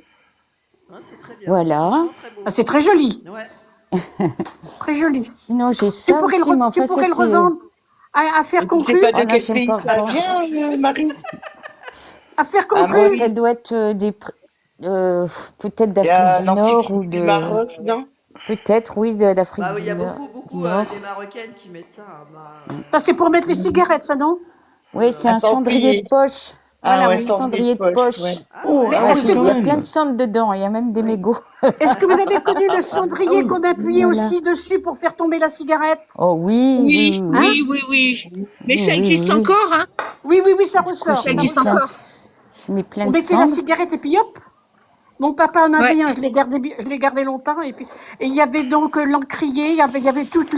Ouais, c'est très bien. Voilà. Franchement, très beau. Ah, c'est très joli. Ouais. Très joli. Sinon, j'ai Tu ça pourrais aussi, mais enfin, ça, le c'est... revendre à faire Et tu sais conclure. pas Ah de non, quel j'aime pays pas ça revendre. vient, Maryse? À faire Ah, conclure. moi, Ça doit être peut-être il y a d'Afrique du Nancy Nord qui ou dit du de... Maroc, non? Peut-être, oui, d'Afrique Bah oui, il y a du Nord. beaucoup du Nord. des Marocaines qui mettent ça. Bah, Ça, c'est pour mettre les cigarettes, ça, non? Oui, c'est un Attends, cendrier puis- de poche. Ah Voilà, ouais, oui. Cendrier de poche. ouais. Ah Oh, ouais. ah Parce oui, qu'il quand y a même. plein de cendres dedans, il y a même des mégots. Est-ce que vous avez connu le cendrier qu'on appuyait Voilà. aussi dessus pour faire tomber la cigarette? Oh oui, Oui, oui, oui. oui. Mais Oui, ça oui, existe oui. encore, hein. Oui, ça Du coup, ressort. j'ai mis existe plein de- encore. j'ai mis plein On de mettait la cendres. cigarette et puis hop. Mon papa en avait Ouais. un, je l'ai gardé longtemps. Et il y avait donc l'encrier, il y avait toute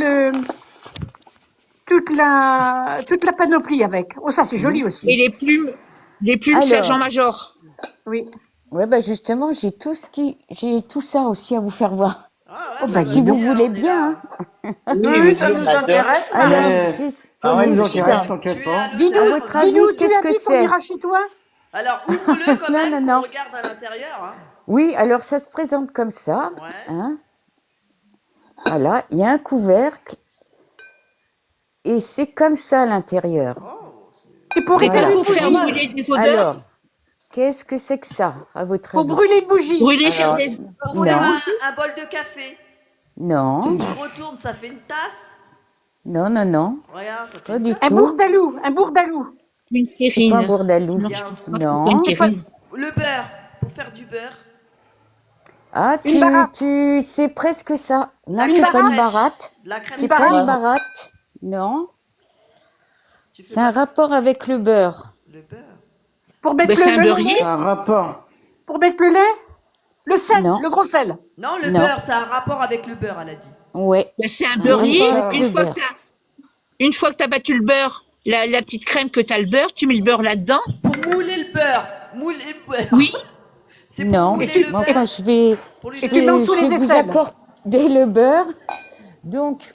la panoplie avec. Oh, ça, c'est joli Et aussi. les plumes Alors. sergent-major. Oui. Ouais, bah justement, j'ai tout ça aussi à vous faire voir. Ah ouais, Oh, bah, Si dis vous donc. voulez on est bien. là. Hein. Oui, ça on nous adore. intéresse, Alors, Marie. j'ai Ah ouais, nous j'ai intéresse, ça. t'inquiète Tu es pas. à Dis-nous, l'honneur. À votre avis, dis-nous, tu qu'est-ce as que vu qu'on c'est? ira chez toi? Alors, ouvre-le quand Non, même, non, qu'on non. regarde à l'intérieur. Hein. Oui, alors ça se présente comme ça. Ouais. Hein. Voilà, il y a un couvercle. Et c'est comme ça à l'intérieur. Oh, Et pour Voilà. éteindre une Pour faire bougie. brûler des odeurs. Alors, qu'est-ce que c'est que ça, à votre Pour avis? brûler une bougie. Brûler, faire Alors, des... Pour faire Non, un bol de café. non, Tu retournes, ça fait une tasse. non, non, non, Regarde, ça fait pas une du tasse. Un tout. bourdalou. Un bourdalou. Une C'est pas un terrine. bourdalou. Il y a un truc. Non. Une terrine. Le beurre. Pour faire du beurre. Ah, Une baratte. c'est presque ça. Non, La c'est crème pas une fraîche. baratte. La crème C'est fraîche. pas une baratte. Non, Tu fais c'est un rapport avec le beurre. le beurre. Pour mettre Ben, c'est un le beurrier. lait. Un rapport. Pour mettre le lait. Le sel. Non. Le gros sel. Non, le Non. beurre, ça a un rapport avec le beurre, elle a dit. Ouais, Ben, c'est un c'est un beurrier. rapport avec le beurre. Une fois que tu as battu le beurre, la petite crème que tu as le beurre, tu mets le beurre là-dedans. Pour mouler le beurre. Mouler le beurre. Oui. C'est pour Non, mouler mais le enfin, beurre. je vais, Pour lui je Et tu donner- vais, lances sous je les vais vous aisselles. accorder le beurre. Donc,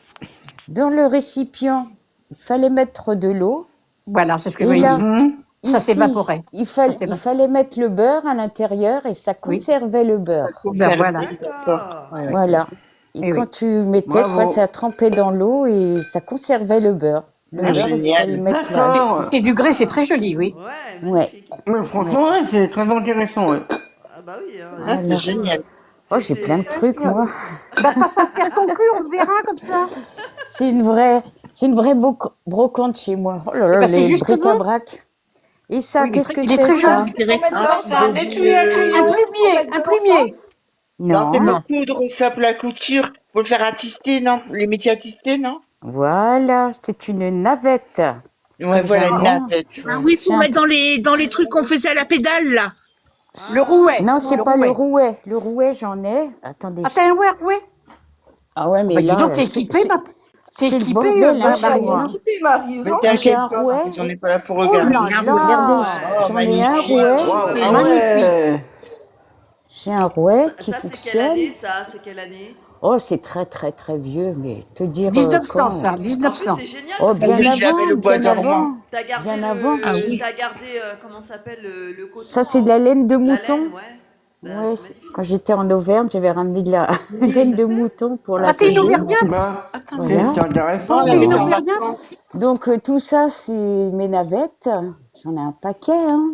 dans le récipient, il fallait mettre de l'eau. Voilà, c'est ce que je Et voulais là, dire. Ça ici, s'évaporait. il Ça il s'évaporait. fallait mettre le beurre à l'intérieur et ça Oui. conservait le beurre. Ben voilà. D'accord. Ouais, ouais. Voilà. Et Eh quand oui. tu mettais, tu Bravo. vois, ça trempait dans l'eau et ça conservait le beurre. Le Ah, beurre, il génial. fallait le mettre là. D'accord. Et du grès, c'est très joli, oui. Ouais, Ouais. magnifique. Mais franchement, ouais, c'est très intéressant. Ouais. Ah bah oui. Hein, Ah, c'est Alors, génial. oh, j'ai plein de trucs, moi. Bah, pas sans te faire conclure, on te verra comme ça. C'est une vraie brocante chez moi. Oh là là, bah, c'est les justement- bric-à-brac. Et ça, Oui, il est qu'est-ce que très- il est c'est très ça? joli. Maintenant, c'est un étui à Un crayon. plumier, un plumier. Non, c'est Non. pour coudre ça, pour la couture. Pour le faire attister, non? Les métiers attistés, non? Voilà, c'est une navette. Ouais, voilà, une J'adore. navette. Ah Ouais. oui, pour J'ai un- mettre dans les trucs qu'on faisait à la pédale, là. Le rouet. Non, c'est pas le rouet. Le rouet, j'en ai. Attendez. Ah, t'as un rouet? Ah ouais, mais Bah, dis là, donc, t'es c'est équipé, ma... T'es c'est le équipé, bordel, hein, Marie, chez hein. moi. Mais J'ai t'inquiète un pas, rouet. j'en ai pas là pour Oh regarder. là là, regardez, Oh, j'en ai un magnifique. rouet. Ah Magnifique. ouais. J'ai un rouet qui Ça, c'est quelle fonctionne. année, ça? C'est quelle année? Oh, c'est très, très, très vieux, mais te dire 1900, quand. ça, En plus, 1900. c'est génial Oh, parce que bien Celui qui avant, avait le bois bien dormant. avant. t'as gardé Bien le... avant. Ah oui. T'as gardé, comment ça s'appelle, le coton. Ça, c'est de la laine de La mouton. laine, ouais. Ça, Ouais, c'est magnifique. quand j'étais en Auvergne, j'avais ramené de la laine de mouton pour la Ah, t'es une couture. Auvergnate? Bah, Voilà. c'est intéressant. Oh, la T'es une météo en Auvergnate? vacances. Donc, tout ça, c'est mes navettes. J'en ai un paquet, hein.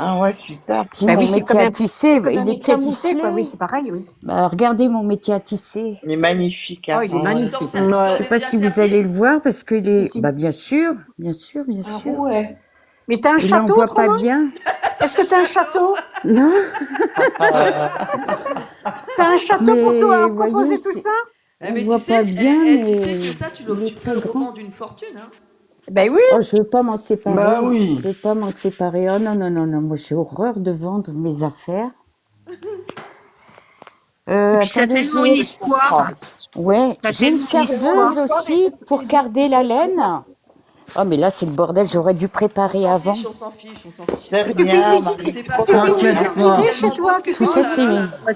Ah ouais, super. Puis Bah mon oui, c'est métier comme à un- tisser, Comme un il est métier à tisser, quoi. camouflé. Oui, c'est pareil, oui. Bah, regardez mon métier à tisser. Il est magnifique. Hein. Oh, il est Ah ouais. magnifique. Tu t'en Ouais. Je sais es pas déjà si vous servi? allez le voir parce que les... Si. Bah, bien sûr, bien sûr, bien Un sûr. rouet. Mais t'as un Et là, on château, voit pas autrement? bien. Est-ce que t'as un château? Non, T'as un château pour mais toi, voyez, composer tout c'est- ça? Eh, on mais voit tu sais, pas bien, tu sais mais que ça, tu il est tu peux très le grand. revendre une fortune, hein. Ben oui. Oh, je veux pas m'en séparer. Bah oui. Je veux pas m'en séparer. Oh non, non, non, non. Moi, j'ai horreur de vendre mes affaires. Et puis ça a Attendez, tellement une histoire. Ouais, Ça j'ai une tellement une cardeuse aussi pour carder la laine. Oh, mais là, c'est le bordel. J'aurais dû préparer avant. On s'en fiche, on s'en fiche. C'est Est-ce que c'est bien, une Marie. musique? C'est C'est pas une ça. musique moi. guidée chez toi? Tout ça, c'est...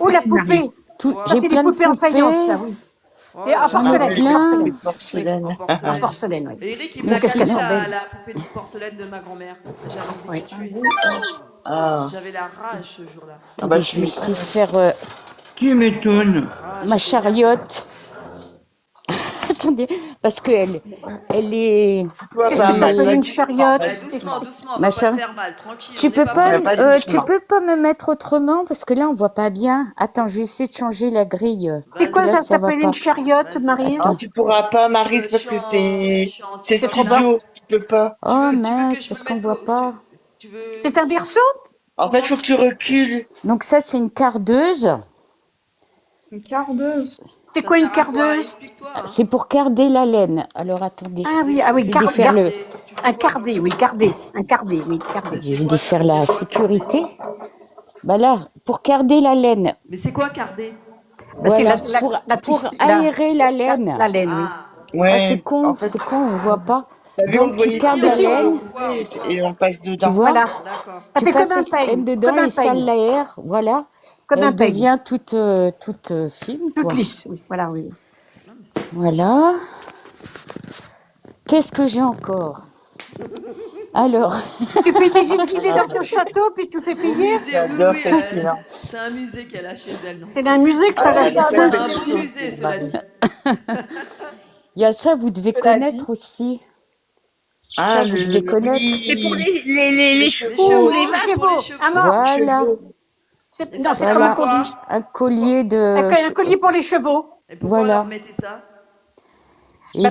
Oh, la poupée. tout- Ça, J'ai c'est des plein de poupées en faïence, ça, poupées. oui. Oh Et en là là. porcelaine, plein. porcelaine. Porcelaine. En En porcelaine. porcelaine, oui. Et Eric, il Mais me l'a qu'est-ce cassé qu'elles sont belles. la poupée de porcelaine de ma grand-mère. J'avais envie de Oui. le tuer. Ah. J'avais la rage ce jour-là. Attendez, bah, je vais essayer de faire Tu m'étonnes. Ah, ma chariote. Attendez, parce qu'elle est... Toi, Qu'est-ce bah, que t'appelles Marie. une chariote? doucement, doucement, on Ma va pas chère- te faire mal, tranquille. Tu on peux est pas, pas tu doucement. peux pas me mettre autrement parce que là on voit pas bien. Attends, je vais essayer de changer la grille. C'est quoi, Là, ça ça va s'appelle pas. une chariote, Vas-y. Marie? Non, tu pourras pas, Marie, parce que c'est C'est trop studio. Tu peux pas. Oh Tu veux que mince, je parce me qu'on mette voit au- pas. Tu veux... C'est un berceau? En fait, il faut que tu recules. Donc ça c'est une cardeuse. Une cardeuse. C'est Ça quoi une sert à quoi? cardeuse? Explique-toi. hein. C'est pour carder la laine. Alors attendez. Ah oui, ah oui, Je vais défaire le. un cardé, oui, cardé. Un cardé, oui, cardé. Je vais défaire la sécurité. Bah là, pour carder la laine. Mais c'est quoi carder? Bah, c'est Voilà, la pour petite- aérer la laine. La laine, oui. Ah, Ah, Ouais. c'est con, En fait, c'est con, on voit pas. t'as vu, on Donc le voyait tu cardes ici, la on laine, le voit, et on passe tu dedans. vois. Voilà. d'accord. Ça Tu fait comme passes un cette laine peigne. dedans Comme un et ça peigne. l'aère, voilà. Comme un Elle peigne. devient toute fine, Toute quoi. lisse, oui. Voilà, oui. Voilà. Qu'est-ce que j'ai encore? Alors, Tu fais des visites guidées dans ton château, puis tu fais payer. Musée, oui, J'adore oui, cette fille-là. c'est un musée qu'elle a chez elle. non, C'est un musée que tu as Ah, la elle a C'est fait un des beau musée, cela dit. il y a ça, vous devez connaître aussi. Ah, Ça, vous devez connaître. C'est pour oui. les chevaux, les vaches. pour les chevaux. Ah non, Voilà. c'est, Et non, ça c'est sert comme à un Voilà. collier. quoi? Un collier de... Un collier pour les chevaux. Et pourquoi Voilà. leur mettez ça? Et Bah,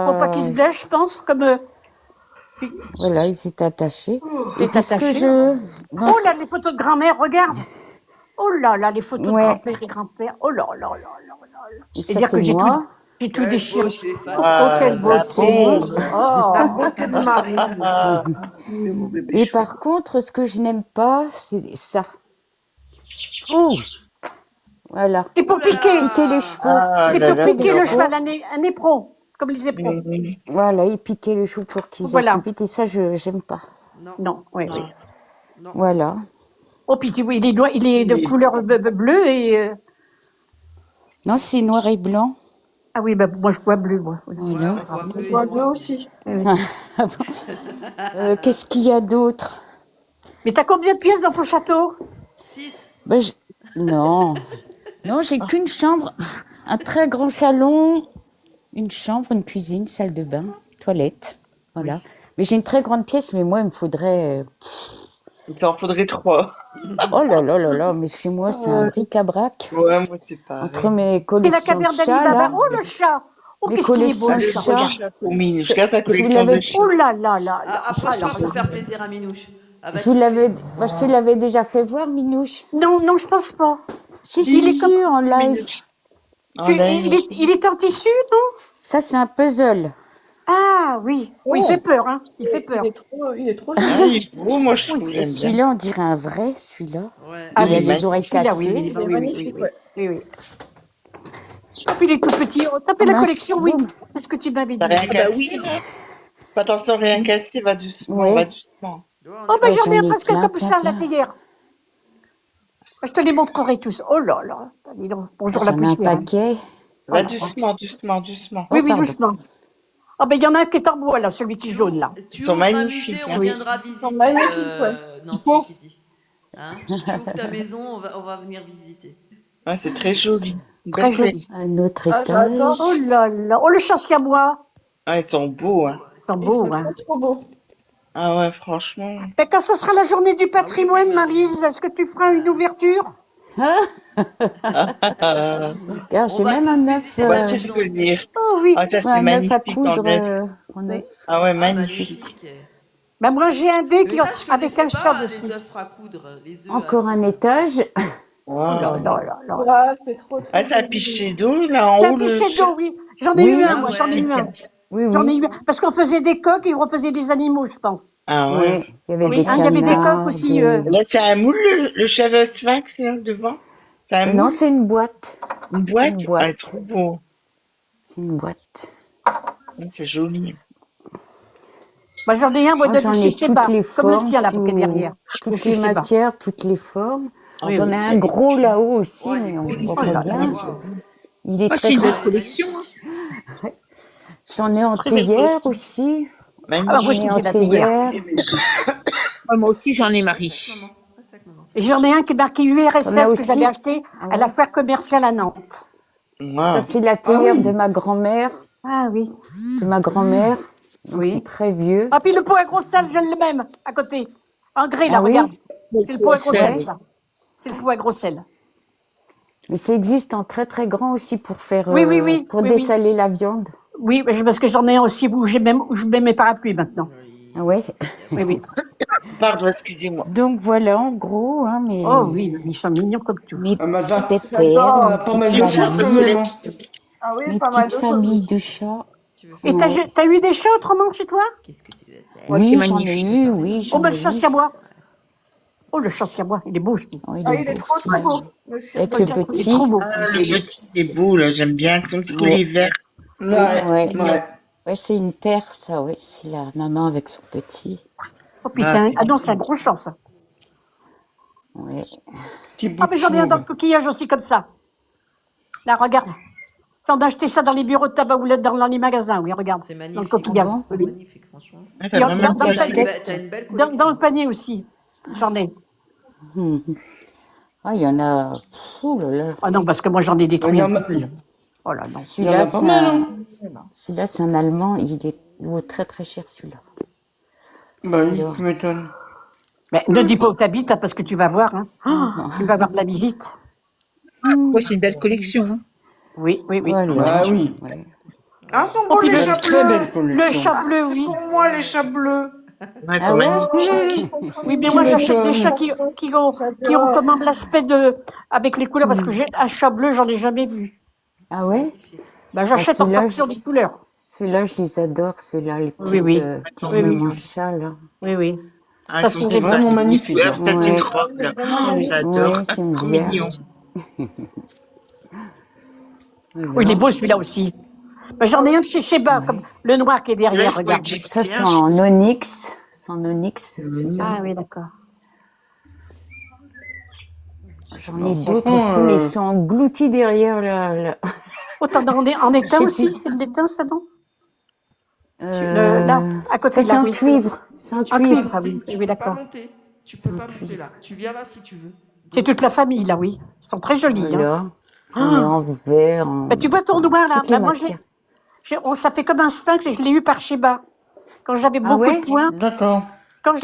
pour pas qu'ils se blessent, je pense, comme voilà, il s'est attaché. t'es Et puis ce que attaché. je... Non, Oh là, les photos de grand-mère, regarde. Oh là là, les photos de Ouais. grand-père et grand-père. Oh là là là là là là. et Et ça, dire c'est que j'ai moi. tout Quelle déchiré. beauté, Oh, Fabien. quelle La beauté. pauvre. La Oh. beauté de Maryse. Ah, Mon bébé Et chou. par contre, ce que je n'aime pas, c'est ça. Ouh, voilà. C'est pour Oh là piquer. Piquer les là. chevaux. ah C'est là pour là, piquer le non. cheval, un éperon, comme les éperons. Voilà, et piquer les chevaux pour qu'ils aillent Voilà. plus vite. Et ça, je j'aime pas. Non, Non, oui, oui. non. Voilà. Oh, puis oui, il est de couleur bleue et... Non, c'est noir et blanc. Ah oui, bah, moi je vois bleu, moi. Ouais, Voilà. on voit bleu et Moi, deux noir. aussi. Ah bon. Qu'est-ce qu'il y a d'autre? Mais t'as combien de pièces dans ton château? 6. Ben, non. Non, j'ai qu'une chambre, un très grand salon, une chambre, une cuisine, salle de bain, toilette. Voilà. Mais j'ai une très grande pièce, mais moi, il me faudrait... Il t'en faudrait 3. Oh là là là là, mais chez moi, c'est un bric-à-brac. Ouais, moi, c'est pareil. Entre mes C'est la collections de caverne d'Ali chats, Baba. là. Oh, le chat. Oh, Mes qu'est-ce qu'il est beau, collections le de chat. chats. Regarde. Pour Minouche, regarde sa Je vous collection de l'avais... chiens. Oh là là là là. Ah, approche-toi pour faire plaisir à Minouche. Ah, bah, Je vous l'avais... Moi, je te l'avais déjà fait voir, Minouche. Non, non, je pense pas. Si, Il est si, comme- en live. Il est en tissu, non? Ça, c'est un puzzle. Ah oui. Oh, il fait peur, hein. Il fait peur. Il est trop Ah, il est beau, moi, je trouve, Et j'aime bien. celui-là, on dirait un vrai, celui-là. Ouais. Ah Il a oui, les oreilles celui-là, oui, cassées. oui, Il oui, est oui, magnifique, oui, ouais. oui, oui. Ah, puis il est tout petit. Oh, t'as fait la Mince, collection, oui. boum. C'est ce que tu m'avais dit. T'as rien Ah bah cassé, oui. là? Fais attention, rien cassé, va doucement, Ouais. va doucement. Ouais, on Oh, est bah Ouais, j'en ai j'en ai presque plein, comme plein, ça, la plein. théière. Je te les montrerai tous. Oh là là. Dis donc. Bonjour la J'en ai un poussière. paquet. Va Voilà. doucement, doucement, doucement. Oui, Oh, oui, pardon. doucement. Ah, ben il y en a un qui est en bois, là, celui qui est jaune, là. Tu Ils sont ouvres un magnifiques, musée, hein. on Oui. viendra visiter. magnifiques, ouais. Nancy qui dit. Hein, tu ouvres ta maison, on va venir visiter. Ouais, c'est très joli. Une Très belle joli. collection. Un autre Ah, étage. j'adore. Oh là là. Oh, le chat siamois. Ah, ils sont beaux, hein. Ils sont beaux, Ils hein. sont trop beaux. Ah ouais, franchement. Mais quand ce sera la journée du patrimoine, oui, Maryse, est-ce que tu feras une ouverture? Ah, Regarde, j'ai On va même tous un œuf, visiter on va la tous maison. venir. Oh oui. Ah, ça, ouais, c'est un œuf à magnifique en coudre neuf. en œuf. Ah ouais, Ah, magnifique. magnifique. Ben moi, j'ai un dé Mais qui, ça, je avec connaissais un chat pas dessus. les œufs à coudre, les œufs. Encore un étage. Oh là Wow. là là là. Ah, c'est trop, trop Ah, c'est un joli. pichet d'eau, là, en C'est un haut, le pichet chat. d'eau, oui. J'en ai Oui. eu un, Ah moi, j'en ai eu un. Oui, J'en ai oui. eu un. Parce qu'on faisait des coques et on refaisait des animaux, je pense. Ah ouais. Oui, il y avait Oui, des hein, il y avait des canards, coques aussi. des- Là, c'est un moule, le cheveu sphinx, là, devant. C'est un Non, moule, c'est une boîte. une boîte. une boîte. Ah, trop beau. C'est une boîte. C'est joli. Moi, j'en ai un, moi, Moi, de j'en ai je sais toutes pas. les Comme le formes, tien, là, qui est derrière. toutes Je les sais pas. matières, toutes les formes. Oui, J'en ai oui, un c'est gros là-haut aussi, Ouais, mais on il est voit beau, pas celui-là. bien. Wow. Il est Ah, très c'est une grand. belle collection. Hein. J'en ai en Très belle théière collection. aussi. Ah, moi J'en Magnifique. aussi, ai j'ai en la théière. théière. Ah, moi aussi, j'en ai, Marie. Maman, reste avec maman. Et j'en ai un qui est marqué T'en as URSS que aussi? j'avais acheté Ah à ouais. la foire commerciale à Nantes. Wow. Ça, c'est la théière de ma grand-mère. Ah oui. De ma grand-mère. Donc, Oui. c'est très vieux. Ah, puis le pot à gros sel, je l'ai même, à côté. En gris, là, Ah oui? regarde. C'est le pot à gros sel. sel, ça. C'est le pot à gros sel. Mais ça existe en très très grand aussi pour faire, Oui, oui, oui, pour oui, dessaler la viande. Oui, mais parce que j'en ai un aussi où où je mets mes parapluies maintenant. Ah ouais. Oui, oui. Pardon, excusez-moi. Donc voilà, en gros, hein, mes, Oh oui, ils sont mignons comme tout. mes Ah, bah, petits ça, pépères, j'adore. mes Pas petites mal de chats, familles, finalement. Ah oui, mes pas mal de petites choses. familles de chats. Tu veux Et faire t'as eu des chats autrement chez toi? Qu'est-ce que tu veux faire? Ouais, Oui, c'est j'en ai magnifique. eu, oui, Oh, j'en ben le ai chat eu. siamois. Oh, le chat siamois, il est beau, je dis. Oh, il Ah, est il est beau, trop, trop celui-là. beau. Le chien. Avec le Il est petit. trop beau. Ah, le petit, il est beau, là, j'aime bien, avec son petit Ouais. collier vert. Ouais, Ouais. ouais. Ouais, c'est une paire, ça, ouais. C'est la maman avec son petit. Oh putain, c'est ah non, c'est un gros chat, ça. Ouais. Petit bout Ah, de mais j'en ai un dans le chou. coquillage aussi, comme ça. Là, regarde. Ça, on a acheté ça dans les bureaux de tabac ou dans les magasins, oui, regarde. C'est Dans le magnifique. coquillage. Ah bon? C'est Oui. magnifique, franchement. Ah, Et t'as on- vraiment dans une le belle panier. T'as une belle Dans collection. le panier aussi, j'en ai. Ah, il y en a. Oh là là. Ah non, parce que moi, j'en ai des Il y en trucs. a- Oh là, non. Il y en Celui-là, a pas c'est mal, un... hein. Celui-là, c'est un Allemand. Il est Il vaut très très cher celui-là. Bah oui, Alors. tu m'étonnes. Mais ne dis pas où t'habites, hein, parce que tu vas voir. Hein. Tu vas avoir de la visite. Ouais, c'est une belle collection. Hein. Oui, oui, oui. Voilà. Ah oui. Ouais. Ah, sont Oh, beaux puis les le- chats Très belle bleus. Le collection. chat Ah, bleu, c'est oui. pour moi les chats bleus. Ouais, ils Ah sont ouais? magnifiques. Oui, mais Tu moi j'achète des m'étonnes. chats qui ont comment l'aspect avec les couleurs, parce que j'ai un chat bleu, j'en ai jamais vu. Ah ouais? Ben, Ah, j'achète en ceux-là, fonction des couleurs. ceux-là, je les adore, ceux-là, les Oui, oui. petites Oui, oui. mamans chats, là. Oui, oui. Ah, Ça ils se sont trouve vraiment magnifiques, Ouais, hein. ta petite Ouais. robe, là. Oui. J'adore. Ouais, j'aime Trop bien. mignon. Oui, il est beau celui-là aussi. Ben, j'en ai un de chez Sheba, comme le noir qui est Là, il derrière, faut regarde. Ça, c'est égyptien. en onyx. C'est en onyx, celui-là. Ah oui, d'accord. J'en Non, ai d'autres aussi, franchement, mais ils sont engloutis derrière là. Oh, t'en as en Je étain sais aussi? plus. C'est de l'étain, ça, non? Là, à côté Ça, de c'est la en rue. cuivre. C'est en En cuivre. cuivre, ah oui, Tu oui, peux pas d'accord. monter. Tu peux pas monter là. Tu viens là si tu veux. C'est toute la famille, là, oui. Ils sont très jolis. Hein. Voilà. J'en ai en vert. Ben, tu vois ton noir, là? Toutes les Ben, moi, matières. ça fait comme un sphinx et je l'ai eu par Sheba. Quand j'avais Ah beaucoup ouais? de points, D'accord. quand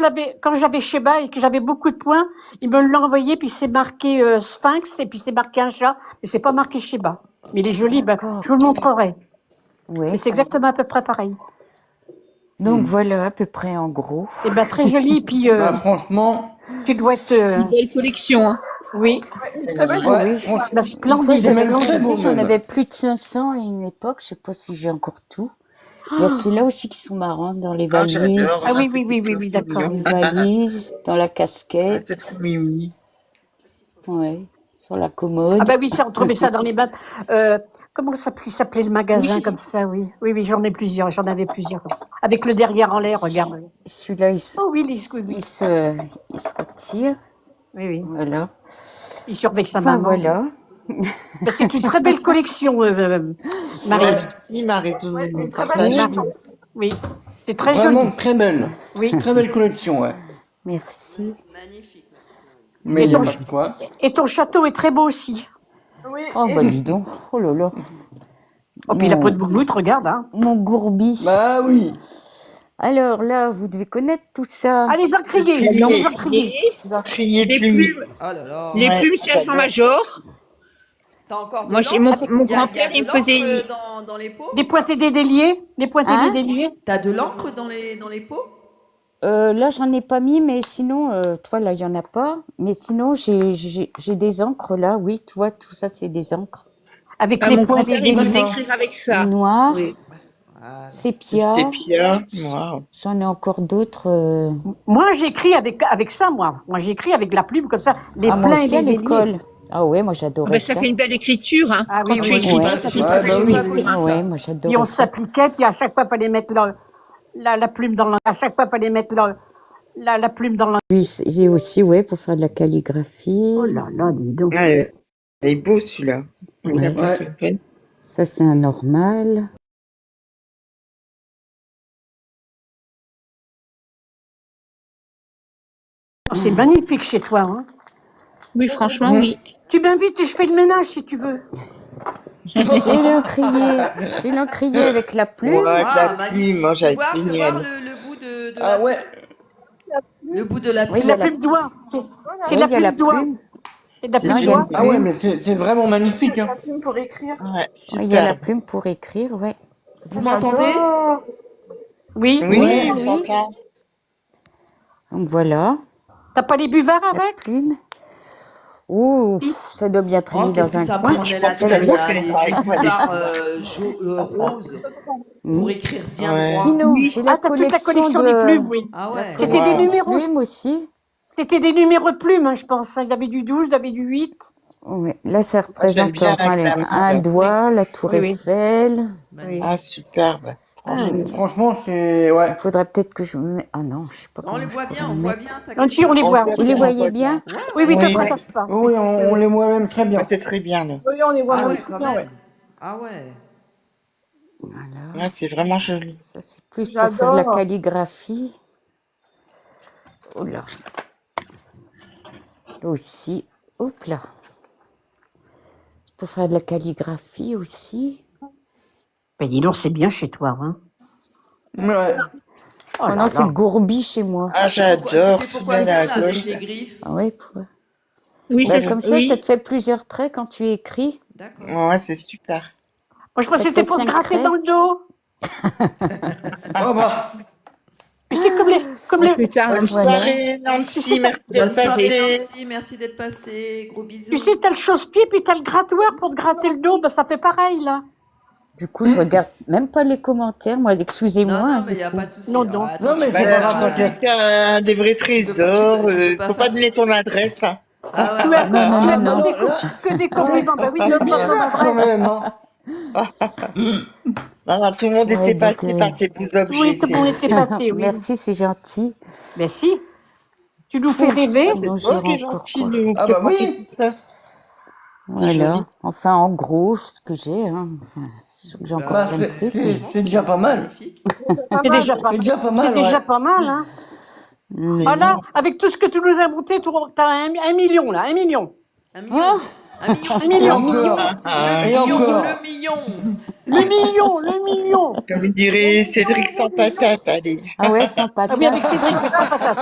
j'avais Sheba et que j'avais beaucoup de points, il me l'a envoyé, puis c'est marqué sphinx et puis c'est marqué un chat, mais c'est pas marqué Sheba. Mais il est joli, ben, D'accord. je vous le montrerai. Ouais. Mais c'est exactement à peu près pareil. Donc voilà, à peu près en gros. Et ben très joli, puis Bah, franchement, tu dois être, Une belle collection. Hein. oui, ouais, franchement, ben, splendide. c'est même splendide. très beau, J'en même. avais plus de 500 à une époque. Je sais pas si j'ai encore tout. Il y a ceux-là aussi qui sont marrants dans les Ah, valises. j'adore. Ah oui, oui, oui, oui, oui, d'accord. Dans les valises, dans la Ah, casquette. t'as trop mimi. Ouais. Sur la commode. Ah ben oui, ça, on trouvait ça dans les battes. Comment ça s'appelait le magasin comme ça, oui. Oui, oui, j'en avais plusieurs comme ça. Avec le derrière en l'air, regarde. Celui-là, Oh oui, il se retire. Oui, oui. Voilà. Il surveille sa Enfin, maman. voilà. Ben, c'est une très belle collection, Marie. Merci, Marie, de nous Marie, partager. oui, c'est très Vraiment joli. très belle. Oui. Très belle collection, ouais. Merci. Magnifique. Mais il n'y a donc, pas de quoi. Et ton château est très beau aussi. Oh, bah dis donc. Oh là là. Oh, puis la peau de bouboute, regarde. Hein. Mon gourbi. Bah oui. Alors là, vous devez connaître tout ça. Ah, les encriers, Les les encriers. Ils ont crié Les plumes. plumes, Oh là là. les Ouais, plumes sergent en j'adore. major. T'as encore de Moi, j'ai l'encre mon Il y a grand-père, de il me faisait. l'encre dans les pots. Des pointés des déliés. Des pointés Hein des déliés. T'as de l'encre dans les pots. Là, j'en ai pas mis, mais sinon, toi, là, il y en a pas. Mais sinon, j'ai des encres là. Oui, tu vois, tout ça, c'est des encres. Avec Ah, les mon pointés grand-père, des il me faisait déliés. écrire avec ça. Noir, Oui. Voilà. sépia. C'est Pia. Waouh. J'en ai encore d'autres. Moi, j'écris avec ça, moi. Moi, j'écris avec la plume comme ça. Les Ah, moi pleins et aussi à les déliés. l'école. Ah ouais, moi, Ah j'adorais ben, ça ça. fait une belle écriture. Hein. Ah Quand oui, tu oui, écris oui. bien, Ouais, ça j'ai fait pas- très j'ai joli. pas connu Ah ça. ouais, moi, Et j'adorais on ça. s'appliquait, puis à chaque fois, il fallait mettre la plume dans la... À chaque fois, il fallait mettre la plume dans la... Puis, j'ai aussi, ouais, pour faire de la calligraphie. Oh là là, dis donc. Ah, il est beau celui-là. Il a Ouais. pas de peine. Ça, c'est un normal. Oh, c'est magnifique chez toi. Hein. Oui, franchement, oui. Tu m'invites et je fais le ménage si tu veux. J'ai l'encrier avec la plume. Ouais, avec la magnifique. plume, moi, Tu j'avais vois, fais voir génial. le bout de Ah la ouais. le bout de la Oui, C'est il y a la plume doigt. C'est oui, la il y a la plume doigt. plume. C'est de la Non, plume il y a doigt. une Ah ouais, plume. mais c'est vraiment magnifique. Hein. Plume pour écrire. Ouais, Oui, il y a la super. plume pour écrire, ouais. Vous m'entendez? Oui. Oui, Ouais, on oui. s'entend. Donc voilà, T'as pas les buvards la avec? plume. Ouh, ça doit bien traîner Oh, qu'est-ce dans que un ça coin. prenait la Je pense tête que là, les des boulevards roses Mm. pour écrire bien Ouais. droit. Sinon, j'ai la Ah, t'as toute la collection collection des plumes, oui. Ah ouais. C'était des collection de numéros. plumes aussi. C'était des numéros de plumes, hein, je pense. Il y avait du 12, il y avait du 8. Ouais. Là, ça j'aime représente bien enfin, avec la un plume. doigt, la tour Oui, oui. Eiffel. Magnifique. Ah, superbe. Franchement, c'est. Ouais. Il faudrait peut-être que je me... Ah non, je sais pas On comment les je voit pourrais bien, on me voit mettre. bien. Non, si, on les voit. Vous les voyez bien? Ouais, Oui, oui, Oui, te oui. tracasse pas. Oui, on les voit même très bien. Ouais, c'est très bien, là. Oui, on les voit Ah même ouais, très quand bien, même. ouais. Ah ouais. Voilà. Ouais, c'est vraiment joli. Ça, c'est plus pour faire de la J'adore. calligraphie. Oh là. Là aussi. Hop là. C'est pour faire de la calligraphie aussi. Ben dis donc, c'est bien chez toi. Hein. Ouais. Oh Oh là non, c'est là. gourbi chez moi. Ah, j'adore. C'était pourquoi Celui-là, faire la là, avec gauche. les griffes? Ah ouais, pour... Oui, Bah, c'est comme ça oui. te fait plusieurs traits quand tu écris. D'accord. Ouais, c'est super. Moi, je crois que Ça te c'était fait pour se 5 gratter traits. dans le dos. Oh bah. Mais c'est comme les, Plus tard. Bonne Voilà. soirée, Nancy. Merci Bonne d'être soirée, passée. Nancy. Merci d'être passée. Gros bisous. tu sais, t'as le chausse-pied, puis t'as le grattoir pour te gratter le dos. Ben, ça fait pareil, là. Du coup, je regarde même pas les commentaires. Moi, excusez-moi. Non, hein, non, mais il du n'y a coup. pas de souci. Non, Alors, non. attends, Non, mais tu faut peux pas pas- raconter. Des vrais trésors. tu peux pas Faut pas faire- donner ton adresse. Hein. Ah ouais, Tu ouais, as, ouais. Non, non, tu as non, non. que des compliments. Ben oui, donne pas ton Quand adresse. même, hein. Non, tout le monde Ouais, était donc, passé par tes beaux objets. Oui, tout le monde était pâté, oui. Merci, c'est gentil. Mais si, tu nous fais rêver. Sinon, Oh, j'irai quel encore gentil quoi. de nous Ah bah présenter oui. tout ça. Voilà. joli. Enfin, en gros, ce que j'ai. Hein. Enfin, c'est sûr que j'ai encore Bah, plein de c'est- trucs. mais- c'est c'est déjà pas mal. Magnifique. C'est déjà pas C'est mal. déjà pas C'est mal, déjà ouais. pas mal, hein. Mm. Voilà, avec tout ce que tu nous as monté, t'as un million, là, 1 million. Un million. Un million. Un million. Et encore. Ah, Et Le million. encore. Le million. Le million. comme il dirait Cédric sans patate, allez. Ah ouais, sans Ah oui, patate. avec Cédric, mais sans patate.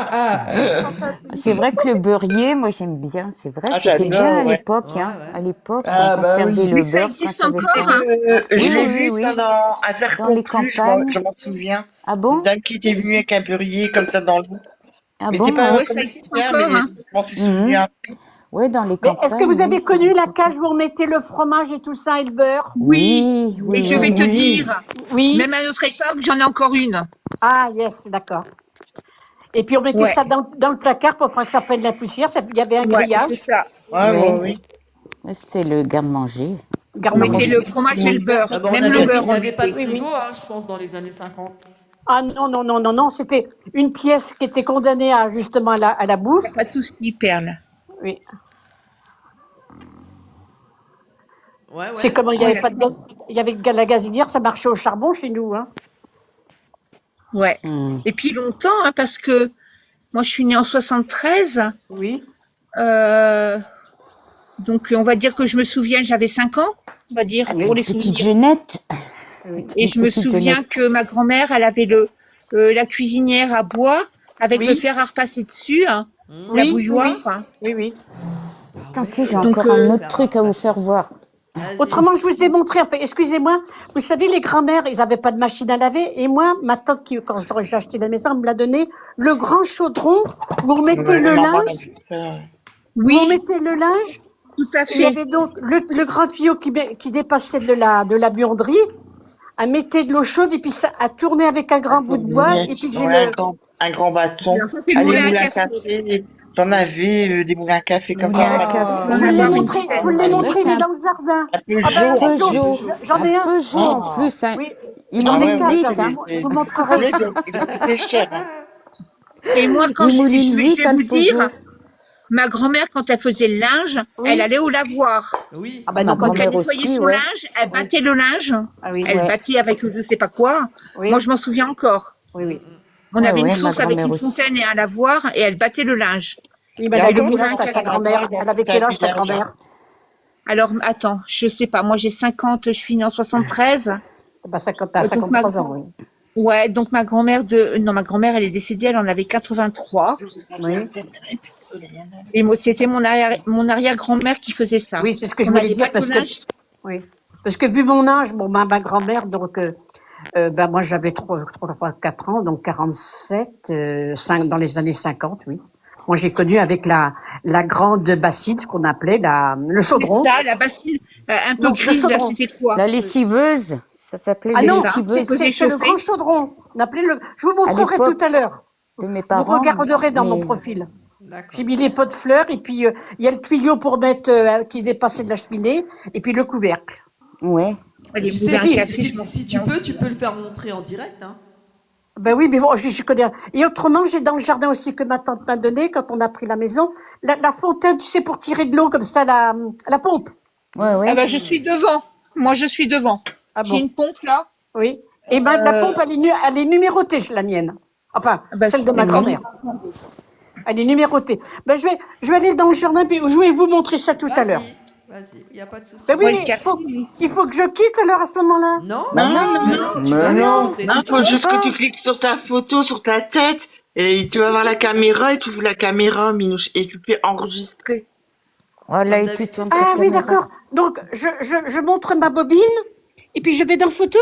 C'est vrai que le beurrier, moi j'aime bien. C'est vrai, Ah, c'était j'adore, bien à ouais. l'époque. Ouais, hein. ouais. À l'époque, Ah, on bah conservait oui. le Mais ça beurre existe quand il y avait encore, le hein. temps. Je Oui, l'ai oui, vu oui. ça dans Affaires Dans les conclues, campagnes. je m'en souviens. Ah Une bon? dame qui était venue avec un beurrier comme ça dans le dos. Ah Mais bon? t'es pas Ouais. Ouais, ça existe commercial, encore, mais hein. je m'en suis Mhm. souvenu après. Ouais, dans les Mais campagnes. est-ce que vous avez oui, ça connu la existe cage encore. où on mettait le fromage et tout ça et le beurre? Oui. Oui, oui, Et je oui. vais te Oui. dire, Oui. même à notre époque, j'en ai encore une. Ah, yes, d'accord. Et puis on mettait Ouais. ça dans le placard pour pas que ça prenne la poussière. Il y avait un Ouais, grillage. c'est ça. Ouais, Ouais. ouais, oui. Ouais, c'était le garde-manger. On Garde-manger. mettait le fromage et le beurre. Ah bah, on Même avait- le beurre, il on n'y avait pas de mettait. frigo, hein, je pense, dans les années 50. Ah non, non, non, non, non, c'était une pièce qui était condamnée à justement à la bouffe. Pas de souci, Perle. Oui. Ouais, ouais. C'est comme il y avait pas de gaz, il y avait la gazinière, ça marchait au charbon chez nous, hein. Ouais. Hmm. Et puis longtemps, hein, parce que moi, je suis née en 73. Oui. Donc, on va dire que je me souviens, j'avais 5 ans, on va dire, pour les Petite souvenirs. Jeunette. Et je me Petite souviens Jeunette. que ma grand-mère, elle avait la cuisinière à bois avec Oui. le fer à repasser dessus, hein, la Oui, bouilloire. oui. Oui, oui. Attends, si, j'ai Donc, encore un autre truc à vous faire voir. Vas-y. Autrement, je vous ai montré, enfin, excusez-moi, vous savez, les grands-mères, ils n'avaient pas de machine à laver. Et moi, ma tante, quand j'ai acheté la maison, elle me l'a donné, le grand chaudron où on mettait Ouais, le maman, linge, elle a vu ça. où Oui, on mettait le linge. tout à Il y fait. avait donc le grand tuyau qui dépassait de la buanderie. Elle mettait de l'eau chaude et puis ça a tourné avec un grand bout de bois. Et puis j'ai Ouais, le. un grand bâton. Alors, ça, c'est le Allez, moulin à moulin à café. café. J'en avais des moulins à café comme Moulin à ça. café. Je vous l'ai Ah, montré, oui. je vous l'ai Ah, montré, c'est il est un dans le jardin. Un peu Ah ben, jaune. Peugeot. j'en ai Un un. Peugeot en plus. Hein. Oui, Il j'en m'en ai est quatre, vite. hein. Hein. Je vous montrerai. Il a coûté cher. Hein. Et moi, quand Il je mouline vais vite, hein, vous le dire, Peugeot. ma grand-mère, quand elle faisait le linge, Oui. elle allait au lavoir. Oui. Ah ben Ma non, pas Quand elle grand-mère nettoyait aussi, son ouais. linge, elle battait le linge. Ah oui, Elle Ouais. battait avec je sais pas quoi. oui, Moi, je m'en souviens encore. oui, oui. On Ouais, avait une ouais, ma source avec grand-mère une aussi. fontaine et un lavoir et elle battait le linge. Oui, mais Il y elle a avait le quel moulin âge à ta café. grand-mère? Elle avait quel âge ta grand-mère? Alors, attends, je sais pas. Moi, j'ai 50, je suis née en 73. Bah, 50, t'as Donc, 53 ans, oui. Ouais, donc ma grand-mère non, ma grand-mère, elle est décédée, elle en avait 83. Oui, Et moi, c'était mon arrière-grand-mère qui faisait ça. oui, c'est ce que je On voulais avait dire pas de parce que, linge. oui, parce que vu mon âge, bon, ma grand-mère, donc, ben, moi, j'avais 4 ans, donc 47, dans les années 50, oui. Moi, j'ai connu avec la grande bassine, ce qu'on appelait le chaudron. C'est ça, la bassine un peu Non, le grise, là, chaudron. c'était quoi? La lessiveuse. Ça s'appelait Ah la non, lessiveuse c'est le chauffé. grand chaudron. On appelait je vous À montrerai l'époque, tout à l'heure. de mes Vous parents. regarderez dans mon mais- profil. D'accord. J'ai mis les pots de fleurs et puis il y a le tuyau pour mettre qui dépassait de la cheminée et puis le couvercle. Ouais. Les Tu moulins sais, à café, je m'en si tu souviens. peux le faire montrer en direct. Hein. Ben oui, mais bon, je connais. Et autrement, j'ai dans le jardin aussi que ma tante m'a donné quand on a pris la maison, la fontaine, tu sais, pour tirer de l'eau comme ça, la pompe. Ouais, ouais. Ah ben, je suis devant. Moi, je suis devant. Ah J'ai bon? une pompe, là. Oui. Et ben la pompe, elle est numérotée, la mienne. Enfin, Bah, celle de ma Mhm. grand-mère. Elle est numérotée. Ben je vais aller dans le jardin puis je vais vous montrer ça tout à l'heure. Vas-y, il n'y a pas de souci. Ben oui, Ouais, le mais café. il faut que je quitte alors à ce moment-là. Non, Non, non, tu mais vas non. dans tes non, faut juste que tu cliques sur ta photo, sur ta tête, et tu vas voir la caméra, et tu ouvres la caméra, Minouche, et tu fais enregistrer. Voilà, Comme et tu d'habitude. tournes ta Ah oui, caméra. d'accord. Donc, je montre ma bobine et puis je vais dans photo.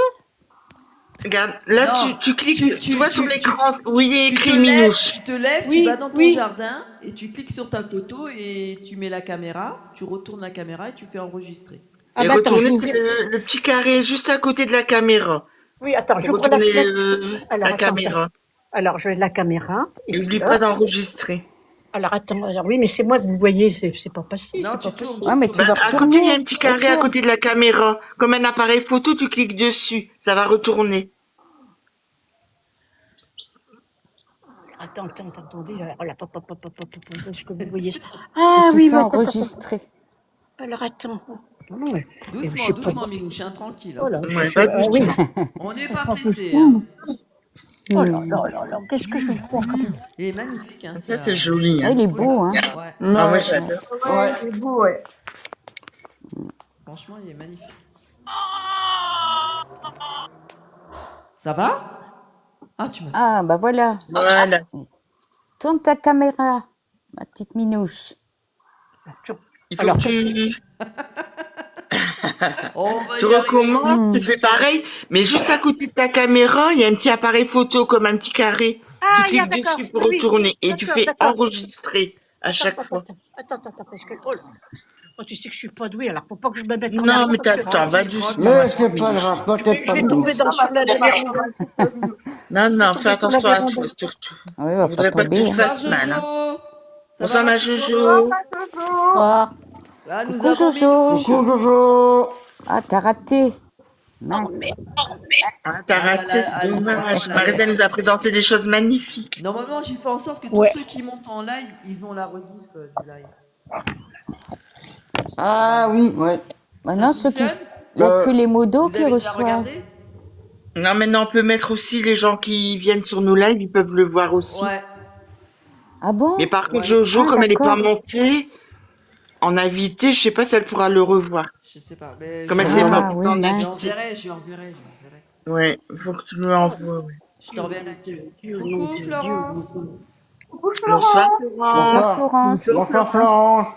Regarde, là, Non, tu cliques, tu vois sur l'écran où il est Tu te écrit lèves, Minouche. tu Oui, vas dans ton oui. jardin et tu cliques sur ta photo et tu mets la caméra, tu retournes la caméra et tu fais enregistrer. Ah Et bah attends, je retourner, vais c'est ouvrir. le petit carré juste à côté de la caméra. Oui, attends, Pour j'ouvre la retourner fenêtre. Alors, la attends. caméra. Alors, je vais de la caméra. Et Et puis oublie là. pas d'enregistrer. Alors, attends. Alors, oui, mais c'est moi que vous voyez. C'est pas possible. Non, C'est tu pas tournes. possible. Ouais, mais tu Bah, vas à côté, il y a un retourner. petit carré à Retourne. côté de la caméra. Comme un appareil photo, tu cliques dessus. Ça va retourner. Attends, attendez. Oh là, est-ce que vous voyez ça? Ah Et tu oui, fais mais attends. enregistrer. Alors, attends. Non, mais je Doucement, sais pas. doucement, Minouche, hein, tranquille. Oh Hein. là, Ouais, pas du oui. tout. On n'est pas pressé. Hein. Oh là là là là. Qu'est-ce que je vais faire comme... Il est magnifique. Hein, Ça, c'est joli. Ah, Hein. il est beau, hein. Ouais, Ah, moi, Ouais. j'adore. Ouais. C'est beau, ouais. franchement, il est magnifique. Ça va? Ah, tu m'as. Ah, bah voilà. Voilà. Tourne ta caméra, ma petite Minouche. Il faut Alors, que tu On va tu y arriver. recommences, tu fais pareil, mais juste à côté de ta caméra, il y a un petit appareil photo comme un petit carré. Ah, Tu il y a, cliques d'accord. dessus pour Oui, retourner et tu d'accord, fais d'accord. enregistrer à chaque fois. Attends, parce que... Oh là. Oh, tu sais que je suis pas douée, alors faut pas que je me mette en Non, avant. mais parce que t'attends, va Tranquille, doucement. Mais c'est pas grave, je t'inquiète pas. vais tomber dans sur la véranda. Non, non, fais tomber sur attention la à toi, véranda. surtout. Oui, Je va pas voudrais pas que tu tomber. te Hein. fasses mal. Hein. Jojo. Ça Bonsoir, va, ma Jojo? Jojo. Ah, Là, nous coucou avons Jojo. Minouche. Coucou Jojo. Ah, t'as raté. Mince. Ah, t'as Ah, raté, c'est là, dommage. là, Marisa nous a présenté des choses magnifiques. Normalement, j'ai fait en sorte que tous Ouais. ceux qui montent en live, ils ont la rediff du live. Ah oui, ouais. Maintenant, Ça ceux qui... fonctionne? Il n'y a que les modos Vous qui avez déjà reçoivent. regardé? Non, maintenant, on peut mettre aussi les gens qui viennent sur nos lives, ils peuvent le voir aussi. Ouais. Ah bon? Mais par contre, Ouais. Jojo, Ah, comme elle n'est pas d'accord. montée en invité, je sais pas si elle pourra le revoir. Je sais pas. Mais Comme elle je- s'est pas Ah montée oui, en mince. invité. j'enverrai. Ouais, faut que tu nous l'envoies. Ouais. Je t'enverrai. Coucou Florence. Bonsoir, Bonsoir Florence. Florence. Bonsoir Florence.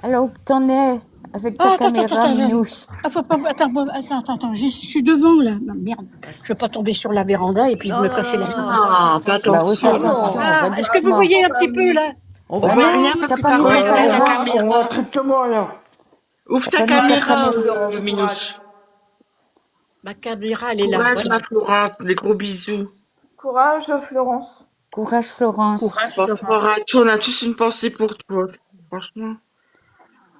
Alors, où t'en es avec Ah, ta caméra, Minouche? Ah, faut pas... Attends, je suis devant, là. Ah, merde. Je vais pas tomber sur la véranda et puis Non, me non, casser la... non, non, Ah, fais Bah oui, fais attention. attention, Ah, va est-ce que vous doucement. voyez un petit peu, là? On On va voit voir rien tout. parce T'as que pas t'as mis ta reculé ta caméra? On caméra. voit strictement rien. Ouvre T'as ta pas mis ta caméra, caméra? Minouche. Ma caméra, elle est là. Courage, Voilà. ma Florence. Des gros bisous. Courage, Florence. Courage Florence. Bonsoir à tous. On a tous une pensée pour toi. Franchement.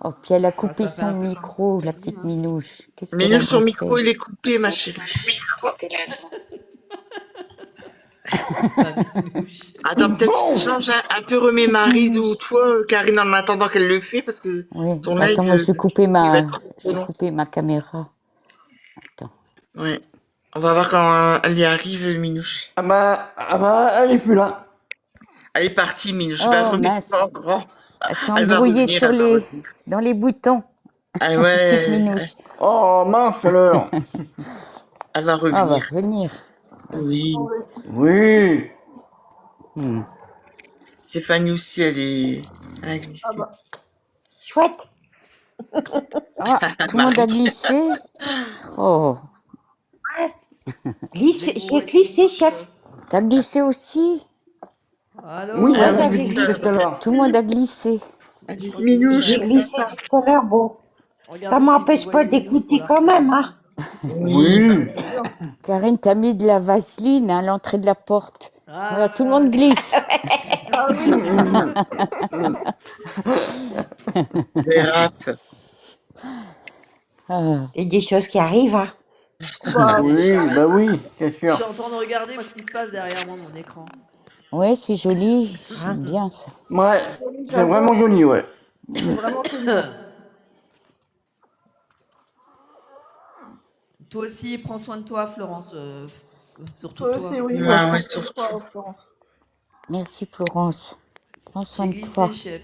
Oh, puis elle a Ah, coupé ça fait un son peu micro, la petite Minouche. Qu'est-ce qu'elle a Minouche, son bien micro, fait? il est coupé, ma chérie. Attends, peut-être change un peu, remets Petite Marie ou Minouche. toi, Karine, en attendant qu'elle le fait, parce que Oui, ton live, attends, moi je vais couper il va ma, être trop je vais long. couper ma caméra. Attends. Ouais. On va voir quand elle y arrive, Minouche. Ah bah, elle est plus là. Elle est partie, Minouche. Bah, Oh remets mince, pas grand. elle s'est Elle va embrouillée revenir, sur elle va les, revenir. dans les boutons. Ah Petite ouais, Minouche. Oh mince alors. elle va Ah, elle va revenir. revenir. Oui. Oui. Hmm. Stéphanie aussi, elle a glissé. Ah bah. Chouette. Ah, tout le monde a glissé. Oh, J'ai glissé, chef. t'as glissé aussi? Alors, Oui, Ouais, elle a j'avais glissé glissé. tout à l'heure. Tout le monde a glissé. Petite Minouche. J'ai glissé tout à l'heure, bon. Ça regardez si m'empêche vous pas voyez Minouche d'écouter pour quand même, hein. Oui. Karine, t'as mis de la vaseline à l'entrée de la porte. Ah, Voilà, tout le monde glisse. Ah oui. Dérape. Ah, Il y a des choses qui arrivent, hein. Bah, Oui, bah oui, c'est Je sûr. suis en train de regarder ce qui se passe derrière moi, mon écran. ouais, c'est joli. J'aime bien ça. Ouais, c'est vraiment joli, ouais. c'est vraiment joli. Toi aussi, prends soin de toi, Florence. Surtout Toi toi. aussi, oui. Ah moi, ouais, je pense que surtout. toi, Florence. Merci Florence. Prends soin J'ai de glissé, toi. chef.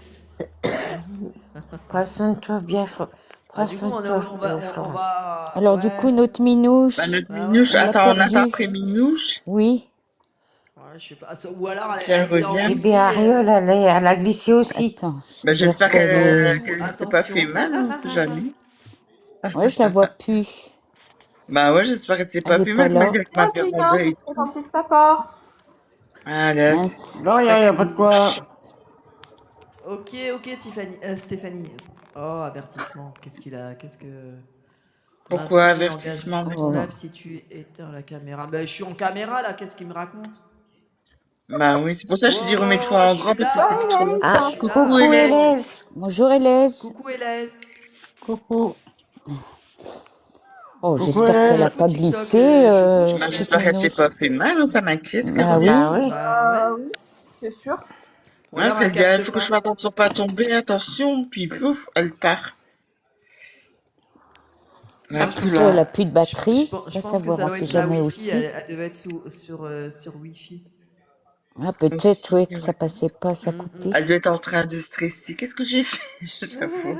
Prends soin de toi bien, Ah, prends du coup, soin de on toi, va, Florence. Alors, du ouais. coup, notre Minouche, Bah, notre Ah ouais. Minouche, on l'a attends, on attend perdue. après Minouche. Oui. Ouais, je sais pas. Ou alors, Si elle elle était en revient. Eh wifi. bien, Ariel, elle a glissé aussi. Attends, Bah, je vais j'espère regarder. qu'elle s'est pas Attention. fait mal, hein, on sait jamais. Ouais, je la vois plus. Bah ouais, j'espère qu'elle s'est Elle pas est fait pas mal, moi, là. avec ma véranda et C'est tout. gentil de ta part. Ah là, Mince. Non, il n'y a pas de quoi. Ok, Tiffany, Stéphanie. Oh, avertissement. Qu'est-ce qu'il a? Qu'est-ce que. pourquoi Maintient l'engagement avertissement? de Oh ton là là. live si tu éteins la caméra. Ben, je suis en caméra là, qu'est-ce qu'il me raconte? Bah oui, c'est pour ça que je te dis remets-toi Oh, en je grand suis parce que là, t'es Ouais, trop loin. je Ah, suis coucou là. Hélène. Hélèse. Bonjour, Hélèse. Coucou Hélèse. Coucou. Oh, Coucou j'espère qu'elle a Hélène. pas TikTok, glissé, je Bah, couche. petite j'espère qu'elle s'est Minouche. pas fait mal, hein, ça m'inquiète quand Ah même. oui. Bah oui. Ouais. Oui, c'est sûr. Ou Hein, alors c'est elle le dire, il capte faut que je pas. fasse attention pas à tomber, attention, puis pouf, elle part. Elle La est Moi, plus pousse. Soit elle là. a plus de batterie, je va pense que savoir, ça on doit sait être la jamais Wi-Fi. aussi. Elle devait être sur Wi-Fi. Ah, peut-être, Aussi, oui, que ça ouais. passait pas, ça coupait. Elle doit être en train de stresser. Qu'est-ce que j'ai fait? J'avoue.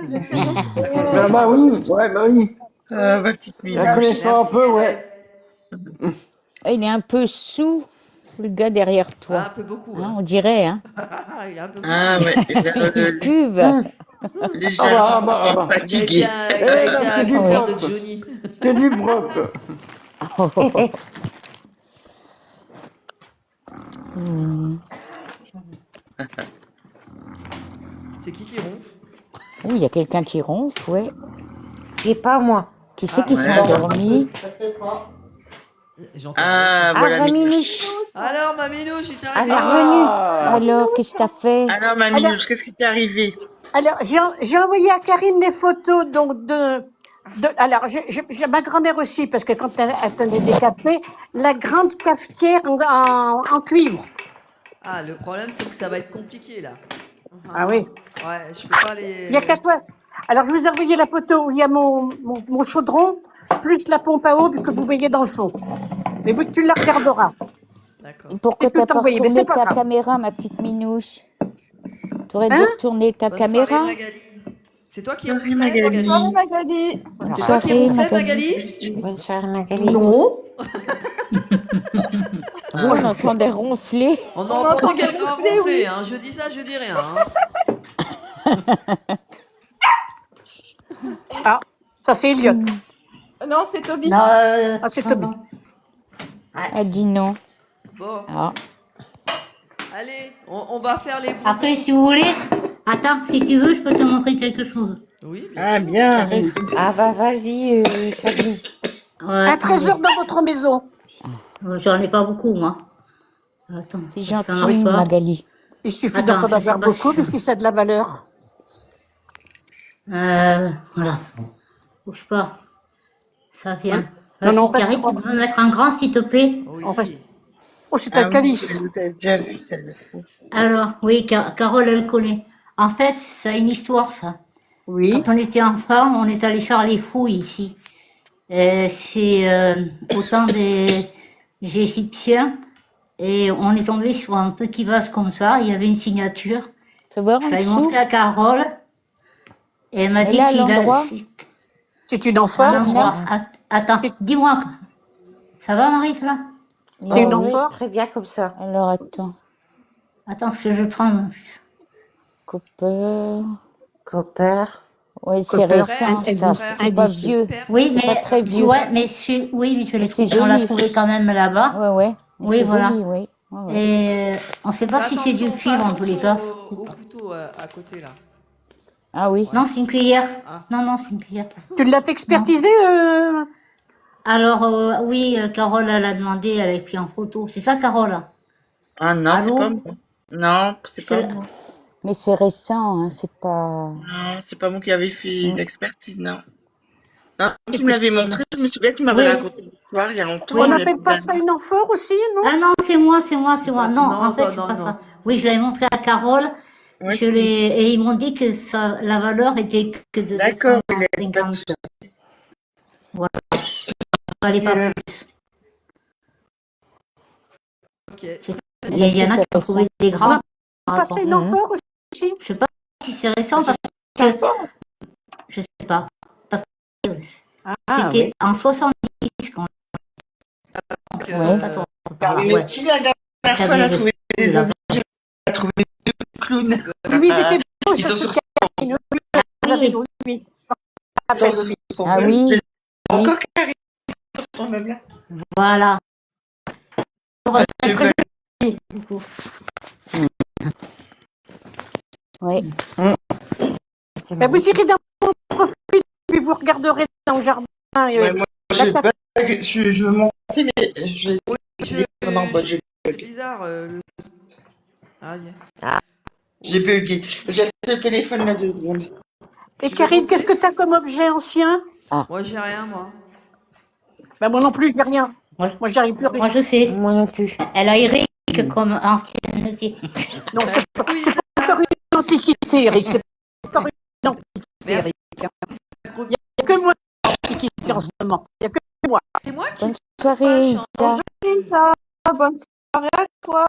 Bah oui, ouais, bah oui. Ah, ma petite La minouche. connaissant un Merci peu, ouais. Hélèse. Ah, il est un peu sous, le gars derrière Ah, toi. un peu beaucoup. Hein, Hein. on dirait, hein. Il est un peu Ah beaucoup. ouais, Il cuve. Hum. légèrement Ah bah. Il a été fatigué. à, Eh il a été là, à c'est un du concert de propre. Johnny. C'est du propre. C'est qui ronfle? Oui, il y a quelqu'un qui ronfle, ouais. C'est pas moi. Qui c'est Ah, qui s'est ouais. endormi? j'entends rien. Ah, Ah, voilà la Minouche. Minouche. Alors, ma minouche, il t'est Elle est arrivé revenue. Ah. Alors, qu'est-ce que t'as fait? Alors, ma Alors, Minouche, qu'est-ce qui t'est arrivé? alors j'ai envoyé à Karine les photos donc alors ma grand-mère aussi parce que quand elle tenait des cafés, la grande cafetière en cuivre. Ah, le problème, c'est que ça va être compliqué, là. Ah oui. Ouais, je peux pas les... Il y a qu'à toi. Alors je vous ai envoyé la photo où il y a mon chaudron plus la pompe à eau que vous voyez dans le fond. Mais vous tu la regarderas. D'accord. Pourquoi Et tout t'as pas envoyé, mais retourné c'est pas ta grave. caméra, ma petite Minouche? T'aurais dû Hein? retourner ta Bonne caméra? soirée, Magali. C'est toi qui Soirée, ronflais, Magali. Bonne Magali? Magali. Bonne C'est toi qui soirée, ronflais, Magali. Magali? Bonne soirée, Magali. Non. Moi, Ah, j'entendais ronfler. on a entendu entendait quelqu'un ronfler, ronfler, oui. hein. Je dis ça, je dis rien. Hein. Ah, ça c'est Elliot. Non, c'est Toby. Non, Ah, c'est Toby. Ah, dis non. Bon, Ah. allez, on va faire les bons. Après, si vous voulez, attends, si tu veux, je peux te montrer quelque chose. Oui, Ah, bien. Ah bah vas-y, Sabine. Ouais, Un trésor dans votre maison. J'en ai pas beaucoup, moi. Attends, C'est ça gentil, marche pas. Magali. Il suffit Attends, d'en je sais avoir pas si beaucoup, ça- mais si ça a de la valeur. Voilà. Bouge pas. Ça vient. Non, non, Vas-y, Carrie, reste tu peux me mettre un grand, s'il te plaît? oui. On reste- Oh, c'est Ah un oui, calice. t'as déjà vu celle-là. Alors, oui, Carole, elle connaît. En fait, ça a une histoire, ça. Oui. Quand on était enfant, on est allé faire les fouilles ici. C'est au temps des Égyptiens. Et on est tombé sur un petit vase comme ça. Il y avait une signature. Fais voir Je en l'avais dessous. montré à Carole. Et elle m'a Et dit là, qu'il a... l'endroit C'est une un amphore. endroit. Attends, dis-moi. Ça va, Marie, ça là? C'est une Oh, oui. amphore. Très bien comme ça. Alors, attends. Attends, parce que je tremble. Copper. Copper. Oui, c'est Copper, récent, elle ça. dit- C'est elle pas dit- vieux. Oui, C'est pas mais très vieux. ouais, mais oui, mais je l'ai C'est trouvé. On l'a joli. trouvé quand même là-bas. Ouais, ouais. Mais Oui, c'est voilà. joli, oui. Ouais, ouais. Et on ne sait pas si c'est du Attention, cuivre fais en tous les cas. attention au couteau à côté, là. Ah oui. Non, c'est une cuillère. Ah. Non, non, c'est une cuillère. Tu l'as fait expertiser Alors, oui, Carole, elle a demandé, elle a pris en photo. C'est ça, Carole? Ah non, c'est Allô? pas moi. Non, c'est pas moi. Mais c'est récent, hein, c'est pas... Non, c'est pas moi qui avais fait l'expertise, non. Non, tu me l'avais montré, je me souviens que tu m'avais Oui. raconté l'histoire il y a longtemps. On il y a n'appelle plus pas d'un ça an. une amphore aussi, non? Ah non, c'est moi, c'est moi, c'est moi. Non, Non, en fait, non, c'est non, pas non. ça. Oui, je l'avais montré à Carole. Ouais, Et ils m'ont dit que ça, la valeur était que de D'accord, il est 250. Voilà. Fallait pas plus. Ok. Il y en a qui ont trouvé des grammes. Pas ça une amphore aussi? Je sais pas si c'est récent parce que je sais pas. Parce que c'était en 70 quand Mais aussi, la dernière fois, elle a trouvé des objets. Elle a trouvé deux clowns. Oui, c'était beau, Ils sont sur son. Oui. Ah oui. Encore carré sur ton meuble là. Voilà. Oui. Mais vous irez dans mon profil, puis vous regarderez dans le jardin. Ouais, moi, je veux monter, mais C'est bizarre. J'ai bugué. J'ai le téléphone là 2 secondes. Et Karine, qu'est-ce que tu as comme objet ancien? Moi, j'ai rien, moi. Ben, moi non plus, j'ai rien. Moi, j'arrive plus à rien. Moi, je sais. Moi non plus. Elle a Eric comme ancienne aussi. Non, c'est pas encore une antiquité, Eric. C'est pas encore une antiquité, Eric. Il n'y a que moi qui quitte en ce moment. Il n'y a que moi. C'est moi qui. Bonne soirée, Isa. Bonne soirée à toi.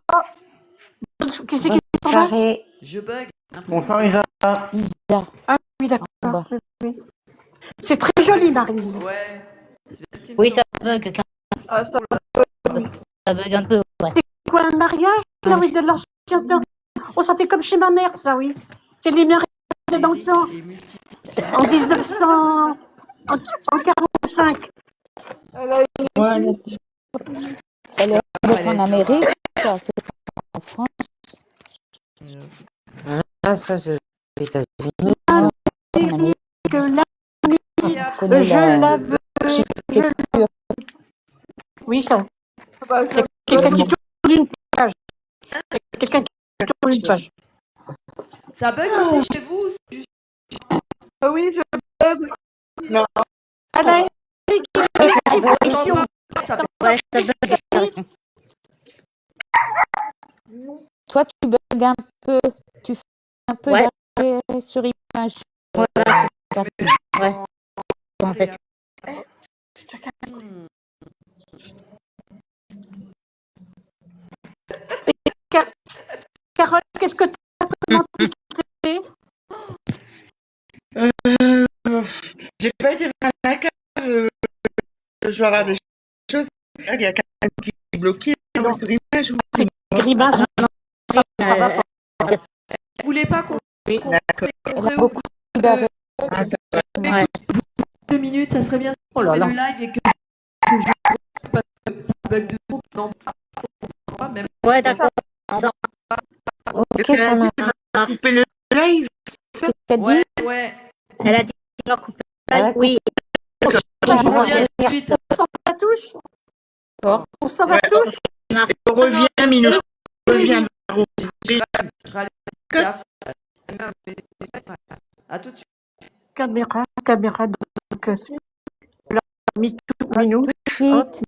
Qui c'est qui Bonne soirée. Je bug. Bonsoir, Isa. Isa. Ah oui, d'accord. Oui. C'est très joli, Maryse. Ouais. Oui, ça bug. Ah, ça Ça bug un peu, ouais. C'est quoi, un mariage? Là, oui, de l'ancien temps. Oh, ça fait comme chez ma mère, ça, oui. C'est les mariages dans le temps. En 1900... En 45. Ça doit être en Amérique, ça, c'est pas en France. Ah, ça, c'est aux États-Unis. En Amérique. Que là, connaît je la- la veux. l'architecture. Oui, ça. Quelqu'un qui tourne une page. Quelqu'un qui tourne une page. Ça bug aussi chez vous ou c'est juste... Oui, je bug. Non. Allez, Ça bug. Ouais, ça bug. Toi, tu bugs un peu. Tu fais un peu Ouais. d'arrêt sur image. Voilà. Ouais. En fait. Carole, qu'est-ce que tu as comme antiquité? J'ai pas été dans la cave. Je vais avoir des choses. Il y a quelqu'un qui est bloqué dans le image. Grimace, ça va pas. Vous voulez pas qu'on D'accord. Elle a beaucoup d'arrêts. Ouais. 2 minutes, ça serait bien si Oh là on là. fait le live et que je parce que ça bug de trop. Non, pas même. Ouais, d'accord. Ok, ça marche. Couper le live. Qu'est-ce qu'elle dit? Ouais, ouais. Elle a dit qu'elle a coupé. Ouais, Oui. Je reviens tout de suite. On s'en va tous? D'accord. On s'en va tous? On revient, Minou. Je reviens. À tout de suite. Caméra, donc, là, mis tout, Minou. Tout de suite.